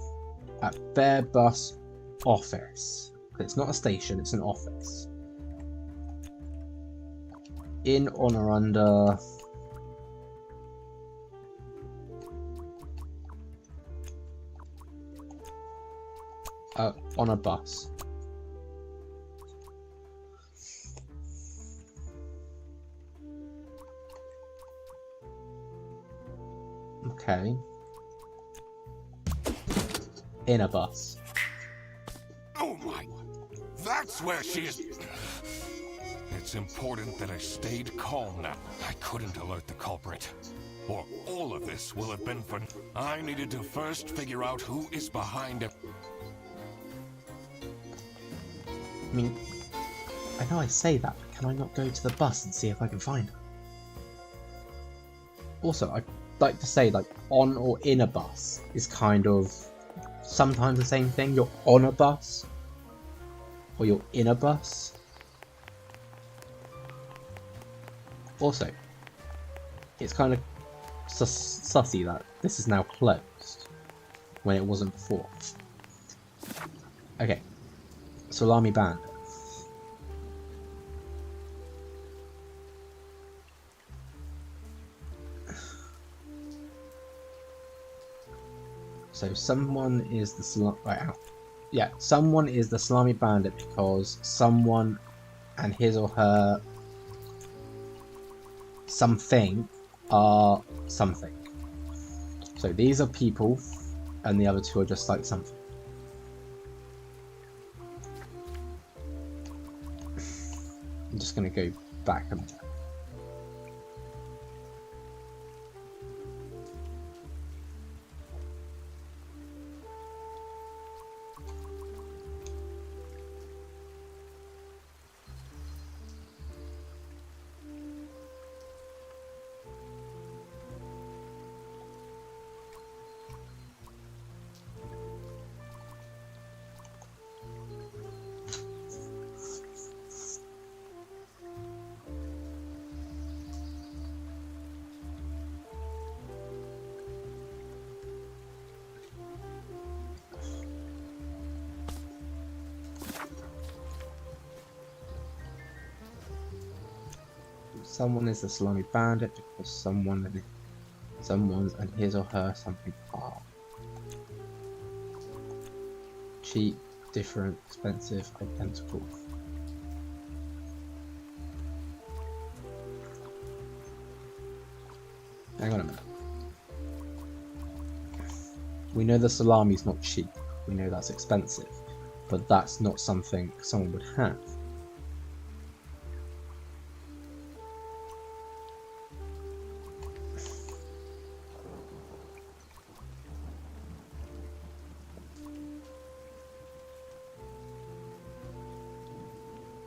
At Bear Bus office. It's not a station, it's an office. In, on, or under... on a bus. Okay. In a bus. Oh my... That's where she is... It's important that I stayed calm now. I couldn't alert the culprit. Or all of this will have been for... I needed to first figure out who is behind it. I mean, I know I say that, but can I not go to the bus and see if I can find her? Also, I'd like to say, like, on or in a bus is kind of sometimes the same thing. You're on a bus, or you're in a bus. Also, it's kind of sussy that this is now closed when it wasn't before. Okay, Salami Bandit. So someone is the someone is the Salami Bandit because someone and his or her something are something. So these are people, and the other two are just like something. I'm just gonna go back a minute. Someone is the Salami Bandit because someone's and his or her something are. Cheap, different, expensive, identical. Hang on a minute. We know the salami's not cheap. We know that's expensive. But that's not something someone would have.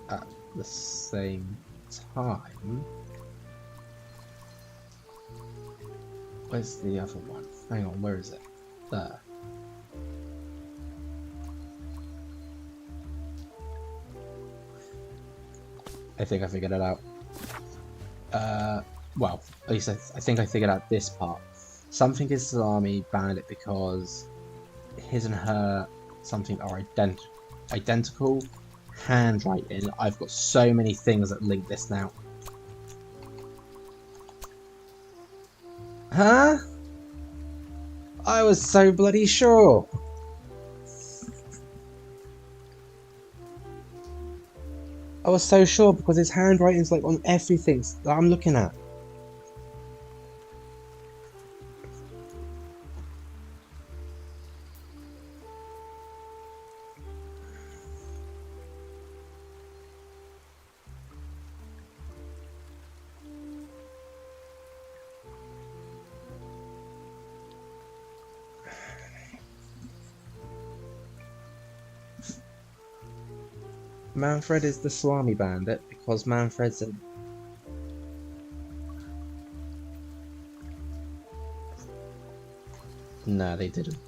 At the same time, where's the other one? Hang on, where is it? There. I think I figured it out. Well, at least I think I figured out this part. Something is Salami Bandit because his and her something are identical. Handwriting. I've got so many things that link this now. Huh? I was so bloody sure. I was so sure because his handwriting's like on everything that I'm looking at. Manfred is the salami bandit because Manfred's a... No, they didn't.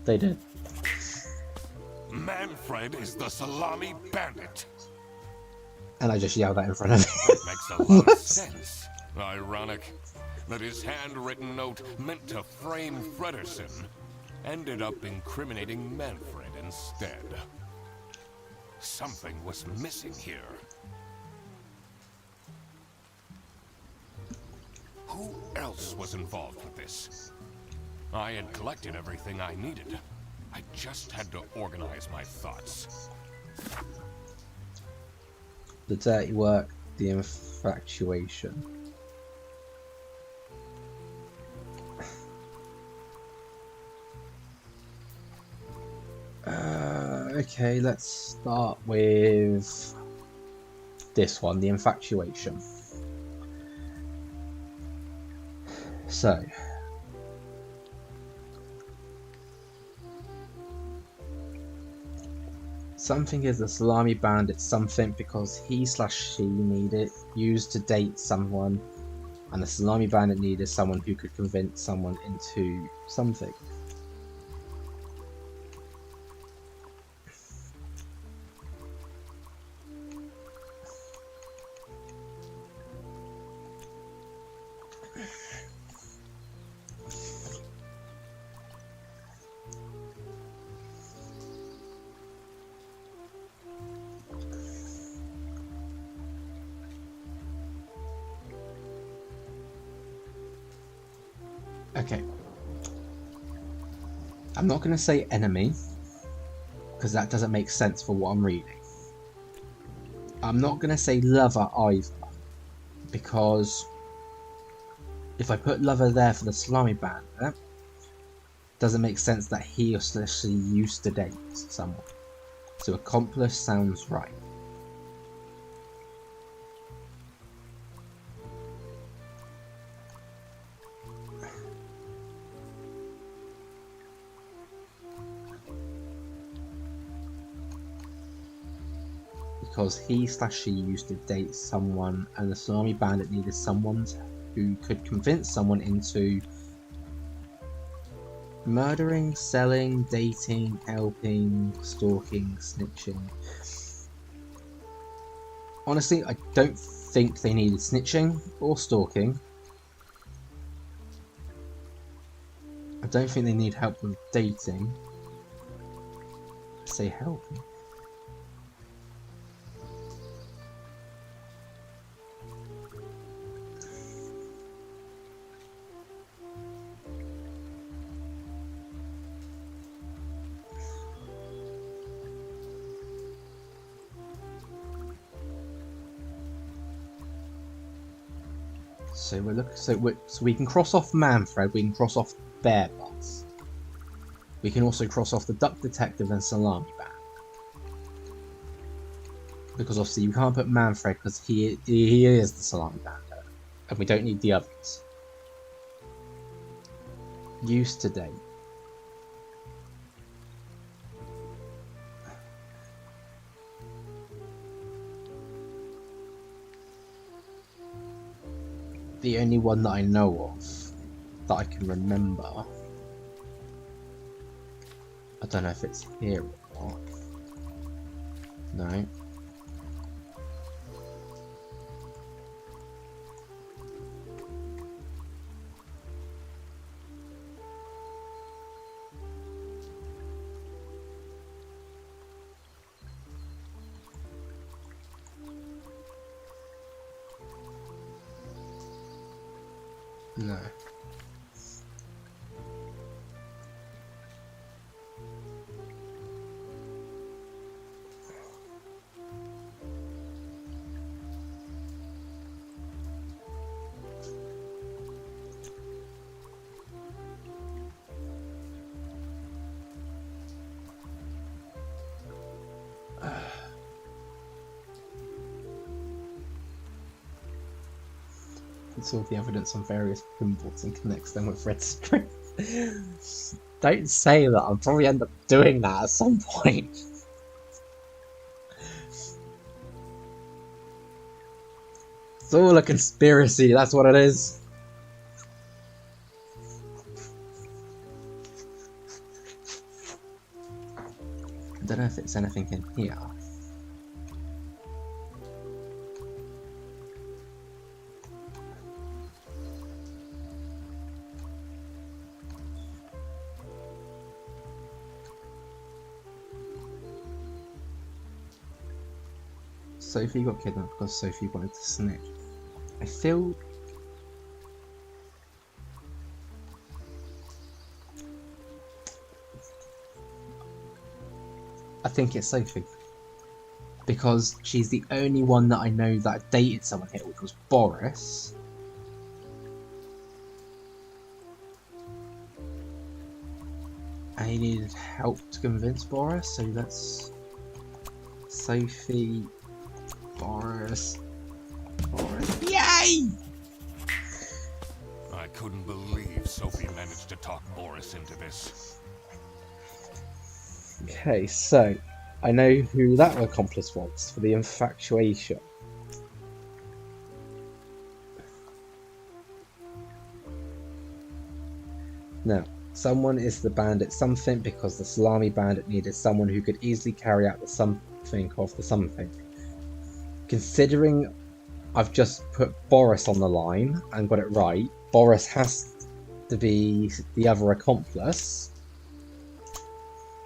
They did. Manfred is the salami bandit. And I just yelled that in front of him. That makes a lot of sense. Ironic that his handwritten note meant to frame Fredersen ended up incriminating Manfred instead. Something was missing here. Who else was involved with this? I had collected everything I needed. I just had to organize my thoughts. The dirty work, the infatuation. Okay, let's start with this one, the infatuation. So, something is a salami bandit something because he/she needed used to date someone, and the salami bandit needed someone who could convince someone into something. Okay. I'm not going to say enemy, because that doesn't make sense for what I'm reading. I'm not going to say lover either, because if I put lover there for the salami bandit, doesn't make sense that he or she used to date someone. So accomplice sounds right. Because he/she used to date someone, and the salami bandit needed someone who could convince someone into murdering, selling, dating, helping, stalking, snitching. Honestly, I don't think they needed snitching or stalking. I don't think they need help with dating. Say helping. So we're looking. So we can cross off Manfred. We can cross off Bear Butts. We can also cross off the Duck Detective and Salami Band. Because obviously you can't put Manfred because he is the Salami Bandit, and we don't need the others. Used to date. The only one that I know of that I can remember. I don't know if it's here or not. No. No. It's all the evidence on various pinboards and connects them with red string. Don't say that. I'll probably end up doing that at some point. It's all a conspiracy, that's what it is. I don't know if it's anything in here. Sophie got kidnapped because Sophie wanted to snitch. I think it's Sophie. Because she's the only one that I know that dated someone here, which was Boris. And he needed help to convince Boris, so that's Sophie, Boris. Yay! I couldn't believe Sophie managed to talk Boris into this. Okay, so I know who that accomplice was for the infatuation. Now, someone is the bandit something because the salami bandit needed someone who could easily carry out the something of the something. Considering I've just put Boris on the line and got it right, Boris has to be the other accomplice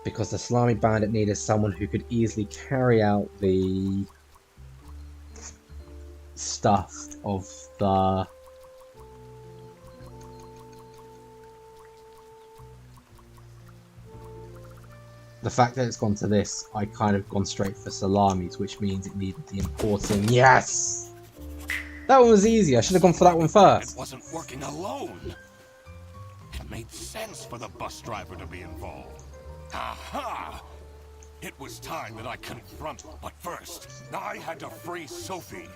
because the salami bandit needed someone who could easily carry out the stuff of the fact that it's gone to this, I kind of gone straight for salamis, which means it needed the importing. Yes! That one was easy. I should have gone for that one first. It wasn't working alone. It made sense for the bus driver to be involved. Aha! It was time that I confront, but first, I had to free Sophie.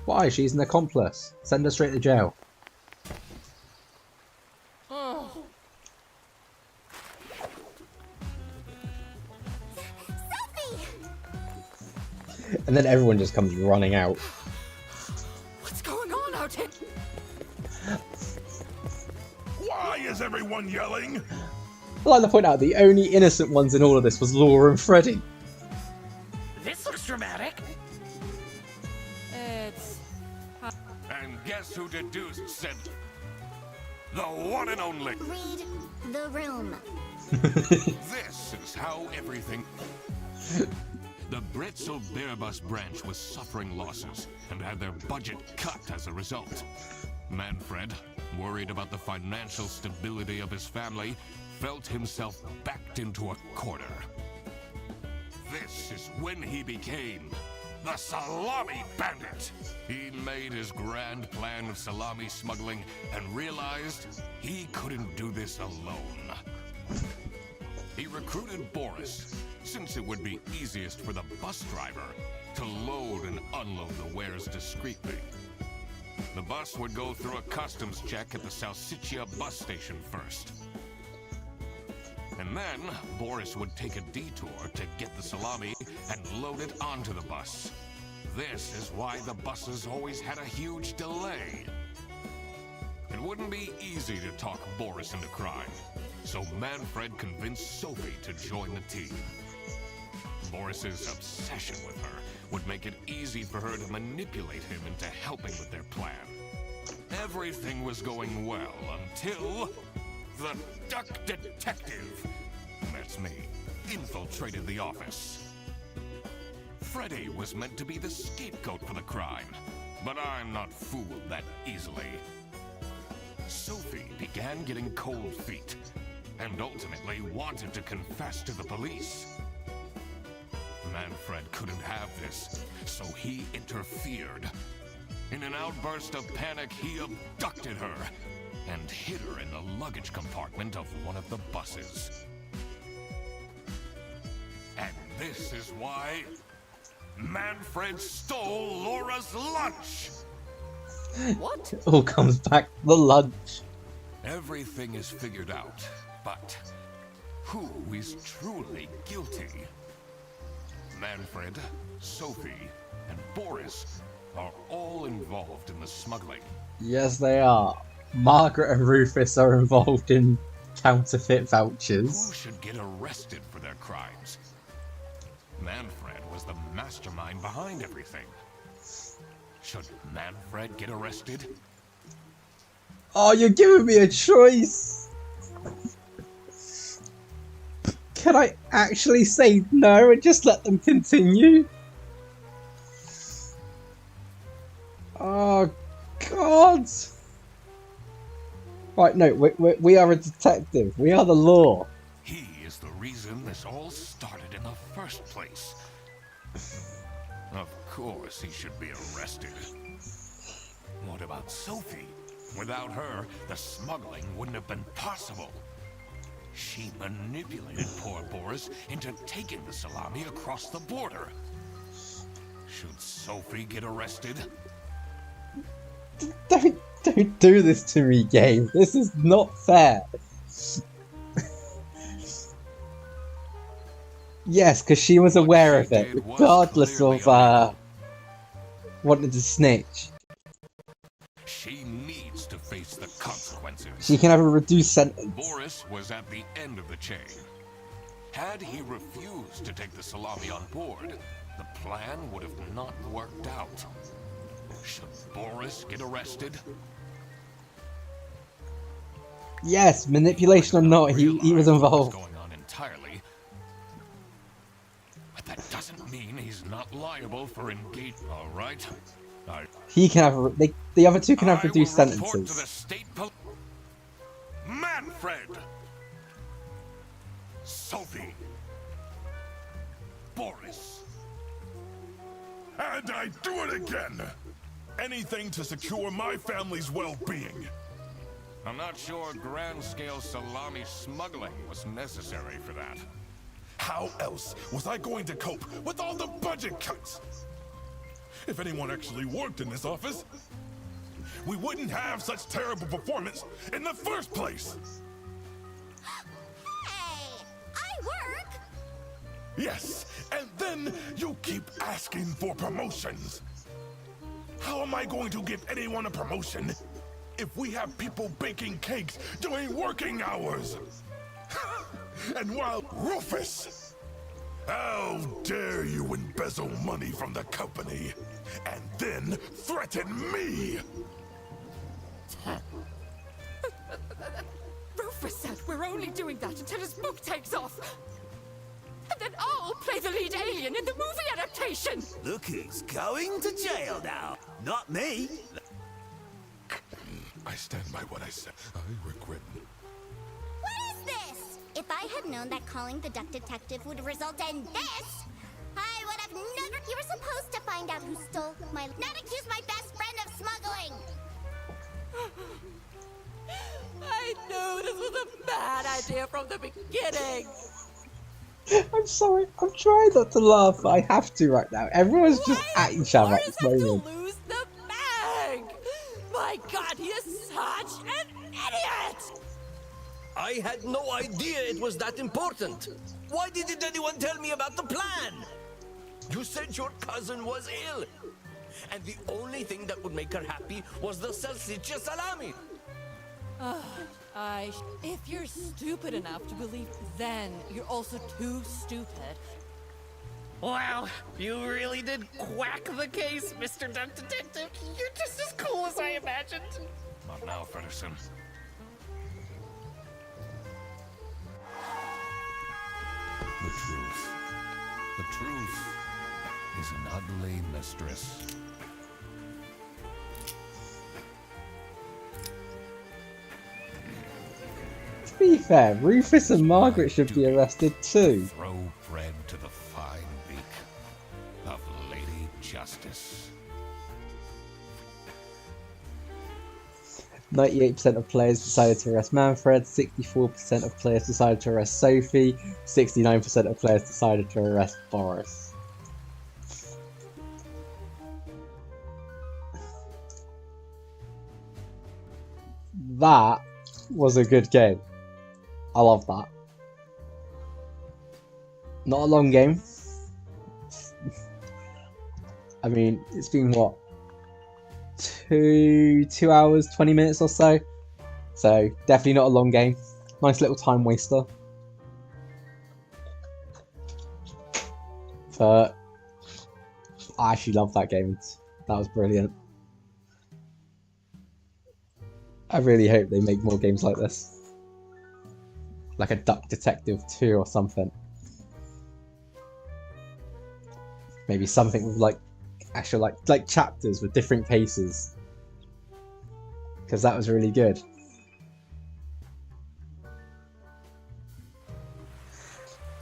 Why? She's an accomplice. Send her straight to jail. And then everyone just comes running out. What's going on out here? Why is everyone yelling? I'd like to point out the only innocent ones in all of this was Laura and Freddie. This looks dramatic. It's... And guess who deduced said the one and only. Read the room. This is how everything... The Bretzel Bearbus branch was suffering losses and had their budget cut as a result. Manfred, worried about the financial stability of his family, felt himself backed into a corner. This is when he became the Salami Bandit. He made his grand plan of salami smuggling and realized he couldn't do this alone. He recruited Boris, since it would be easiest for the bus driver to load and unload the wares discreetly. The bus would go through a customs check at the Salsiccia bus station first. And then, Boris would take a detour to get the salami and load it onto the bus. This is why the buses always had a huge delay. It wouldn't be easy to talk Boris into crime, so Manfred convinced Sophie to join the team. Boris's obsession with her would make it easy for her to manipulate him into helping with their plan. Everything was going well until the Duck Detective, that's me, infiltrated the office. Freddie was meant to be the scapegoat for the crime, but I'm not fooled that easily. Sophie began getting cold feet and ultimately wanted to confess to the police. Manfred couldn't have this, so he interfered. In an outburst of panic, he abducted her and hid her in the luggage compartment of one of the buses. And this is why Manfred stole Laura's lunch! What? It all comes back to the lunch. Everything is figured out, but who is truly guilty? Manfred, Sophie, and Boris are all involved in the smuggling. Yes, they are. Margaret and Rufus are involved in counterfeit vouchers. Who should get arrested for their crimes? Manfred was the mastermind behind everything. Should Manfred get arrested? Oh, you're giving me a choice! Can I actually say no and just let them continue? Oh, God! Right, no, we are a detective. We are the law. He is the reason this all started in the first place. Of course he should be arrested. What about Sophie? Without her, the smuggling wouldn't have been possible. She manipulated poor Boris into taking the salami across the border. Should Sophie get arrested? Don't do this to me, game. This is not fair. Yes, because she was aware of it, regardless of wanting to snitch. She needs to face the consequences. She can have a reduced sentence. Boris was at the end of the chain. Had he refused to take the salami on board, the plan would have not worked out. Should Boris get arrested? Yes, manipulation or not, he was involved. Going on entirely, but that doesn't mean he's not liable for engagement. All right. He can have the other two can have reduced sentences. To the state Manfred, Sophie, Boris, And I do it again! Anything to secure my family's well-being. I'm not sure grand-scale salami smuggling was necessary for that. How else was I going to cope with all the budget cuts? If anyone actually worked in this office, we wouldn't have such terrible performance in the first place. Hey, I work. Yes, and then you keep asking for promotions. How am I going to give anyone a promotion if we have people baking cakes during working hours? And while Rufus, how dare you embezzle money from the company and then threaten me? Rufus said we're only doing that until his book takes off. And then I'll play the lead alien in the movie adaptation. Look who's going to jail now. Not me. I stand by what I said. I regret it. What is this? If I had known that calling the Duck Detective would result in this, I would have never... You were supposed to find out who stole my... Not accuse my best friend of smuggling! I knew this was a bad idea from the beginning. I'm sorry, I'm trying not to laugh, but I have to right now. Everyone's just at each other at this moment. To lose the bag. My God, he is such an idiot! I had no idea it was that important. Why didn't anyone tell me about the plan? You said your cousin was ill, and the only thing that would make her happy was the salsiccia salami. If you're stupid enough to believe, then you're also too stupid. Wow, you really did quack the case, Mr. Duck Detective. You're just as cool as I imagined. Not now, Fredderson. The truth. The truth is an ugly mistress. To be fair, Rufus and Margaret should be arrested too. Throw bread to the fine beak of Lady Justice. 98% of players decided to arrest Manfred, 64% of players decided to arrest Sophie, 69% of players decided to arrest Boris. That was a good game. I love that. Not a long game. I mean, it's been what? 2 hours, 20 minutes or so. So definitely not a long game. Nice little time waster. But I actually love that game. That was brilliant. I really hope they make more games like this. Like a Duck Detective 2 or something. Maybe something with like actual like chapters with different cases. Because that was really good.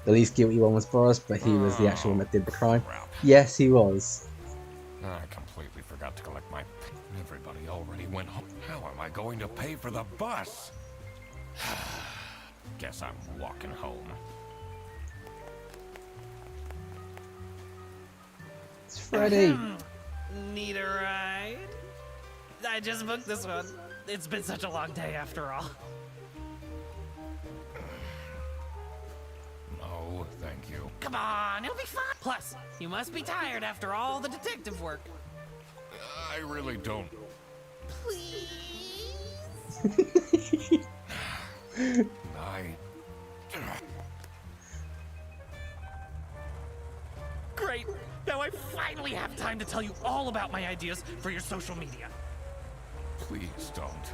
The least guilty one was Boris, but he was the actual one that did the crime. Crap. Yes, he was. I completely forgot to collect my... Everybody already went home. How am I going to pay for the bus? Guess I'm walking home. It's Freddy. Need a ride? I just booked this one. It's been such a long day after all. No, thank you. Come on, it'll be fun. Plus, you must be tired after all the detective work. I really don't. Please? Great. Now I finally have time to tell you all about my ideas for your social media. Please don't.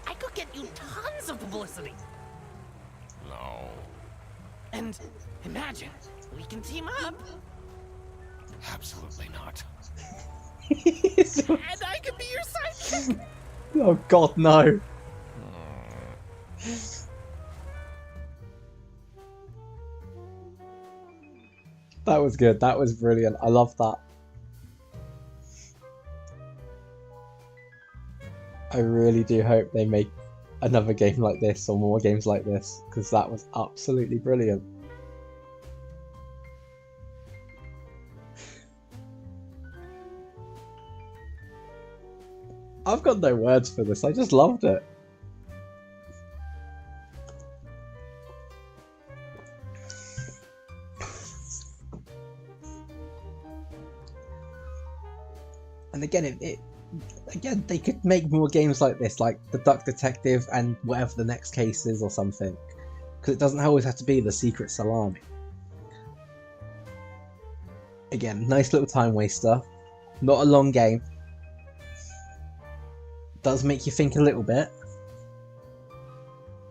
I could get you tons of publicity. No. And imagine, we can team up. Absolutely not. And I can be your sidekick. Oh god, no. That was good. That was brilliant. I love that. I really do hope they make another game like this or more games like this, because that was absolutely brilliant. I've got no words for this. I just loved it. And again, again, they could make more games like this, like the Duck Detective and whatever the next case is or something. Because it doesn't always have to be the secret salami. Again, nice little time waster. Not a long game. Does make you think a little bit.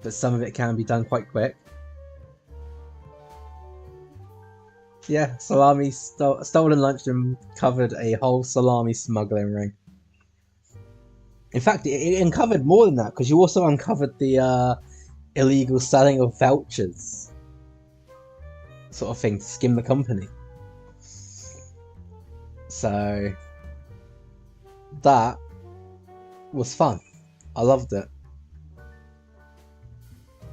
But some of it can be done quite quick. Yeah, salami stolen lunch and covered a whole salami smuggling ring. In fact, it uncovered more than that, because you also uncovered the illegal selling of vouchers, sort of thing, to skim the company. So that was fun. I loved it.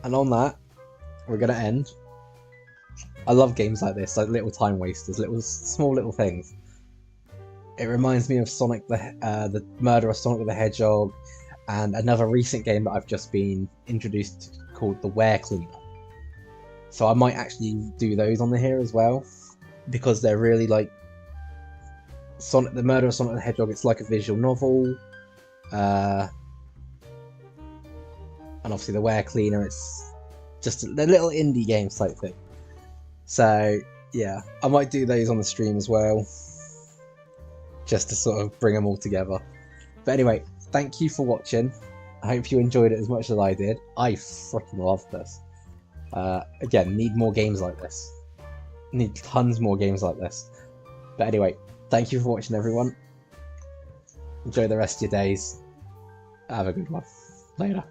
And on that, we're gonna end. I love games like this, like little time wasters, small little things. It reminds me of Sonic the Murder of Sonic the Hedgehog, and another recent game that I've just been introduced to called the Ware Cleaner. So I might actually do those on here as well, because they're really like Sonic the Murder of Sonic the Hedgehog. It's like a visual novel, and obviously the Ware Cleaner. It's just a little indie game type thing. So yeah, I might do those on the stream as well, just to sort of bring them all together. But anyway, thank you for watching. I hope you enjoyed it as much as I did. I freaking loved this. Again, need more games like this. Need tons more games like this. But anyway, thank you for watching, everyone. Enjoy the rest of your days. Have a good one. Later.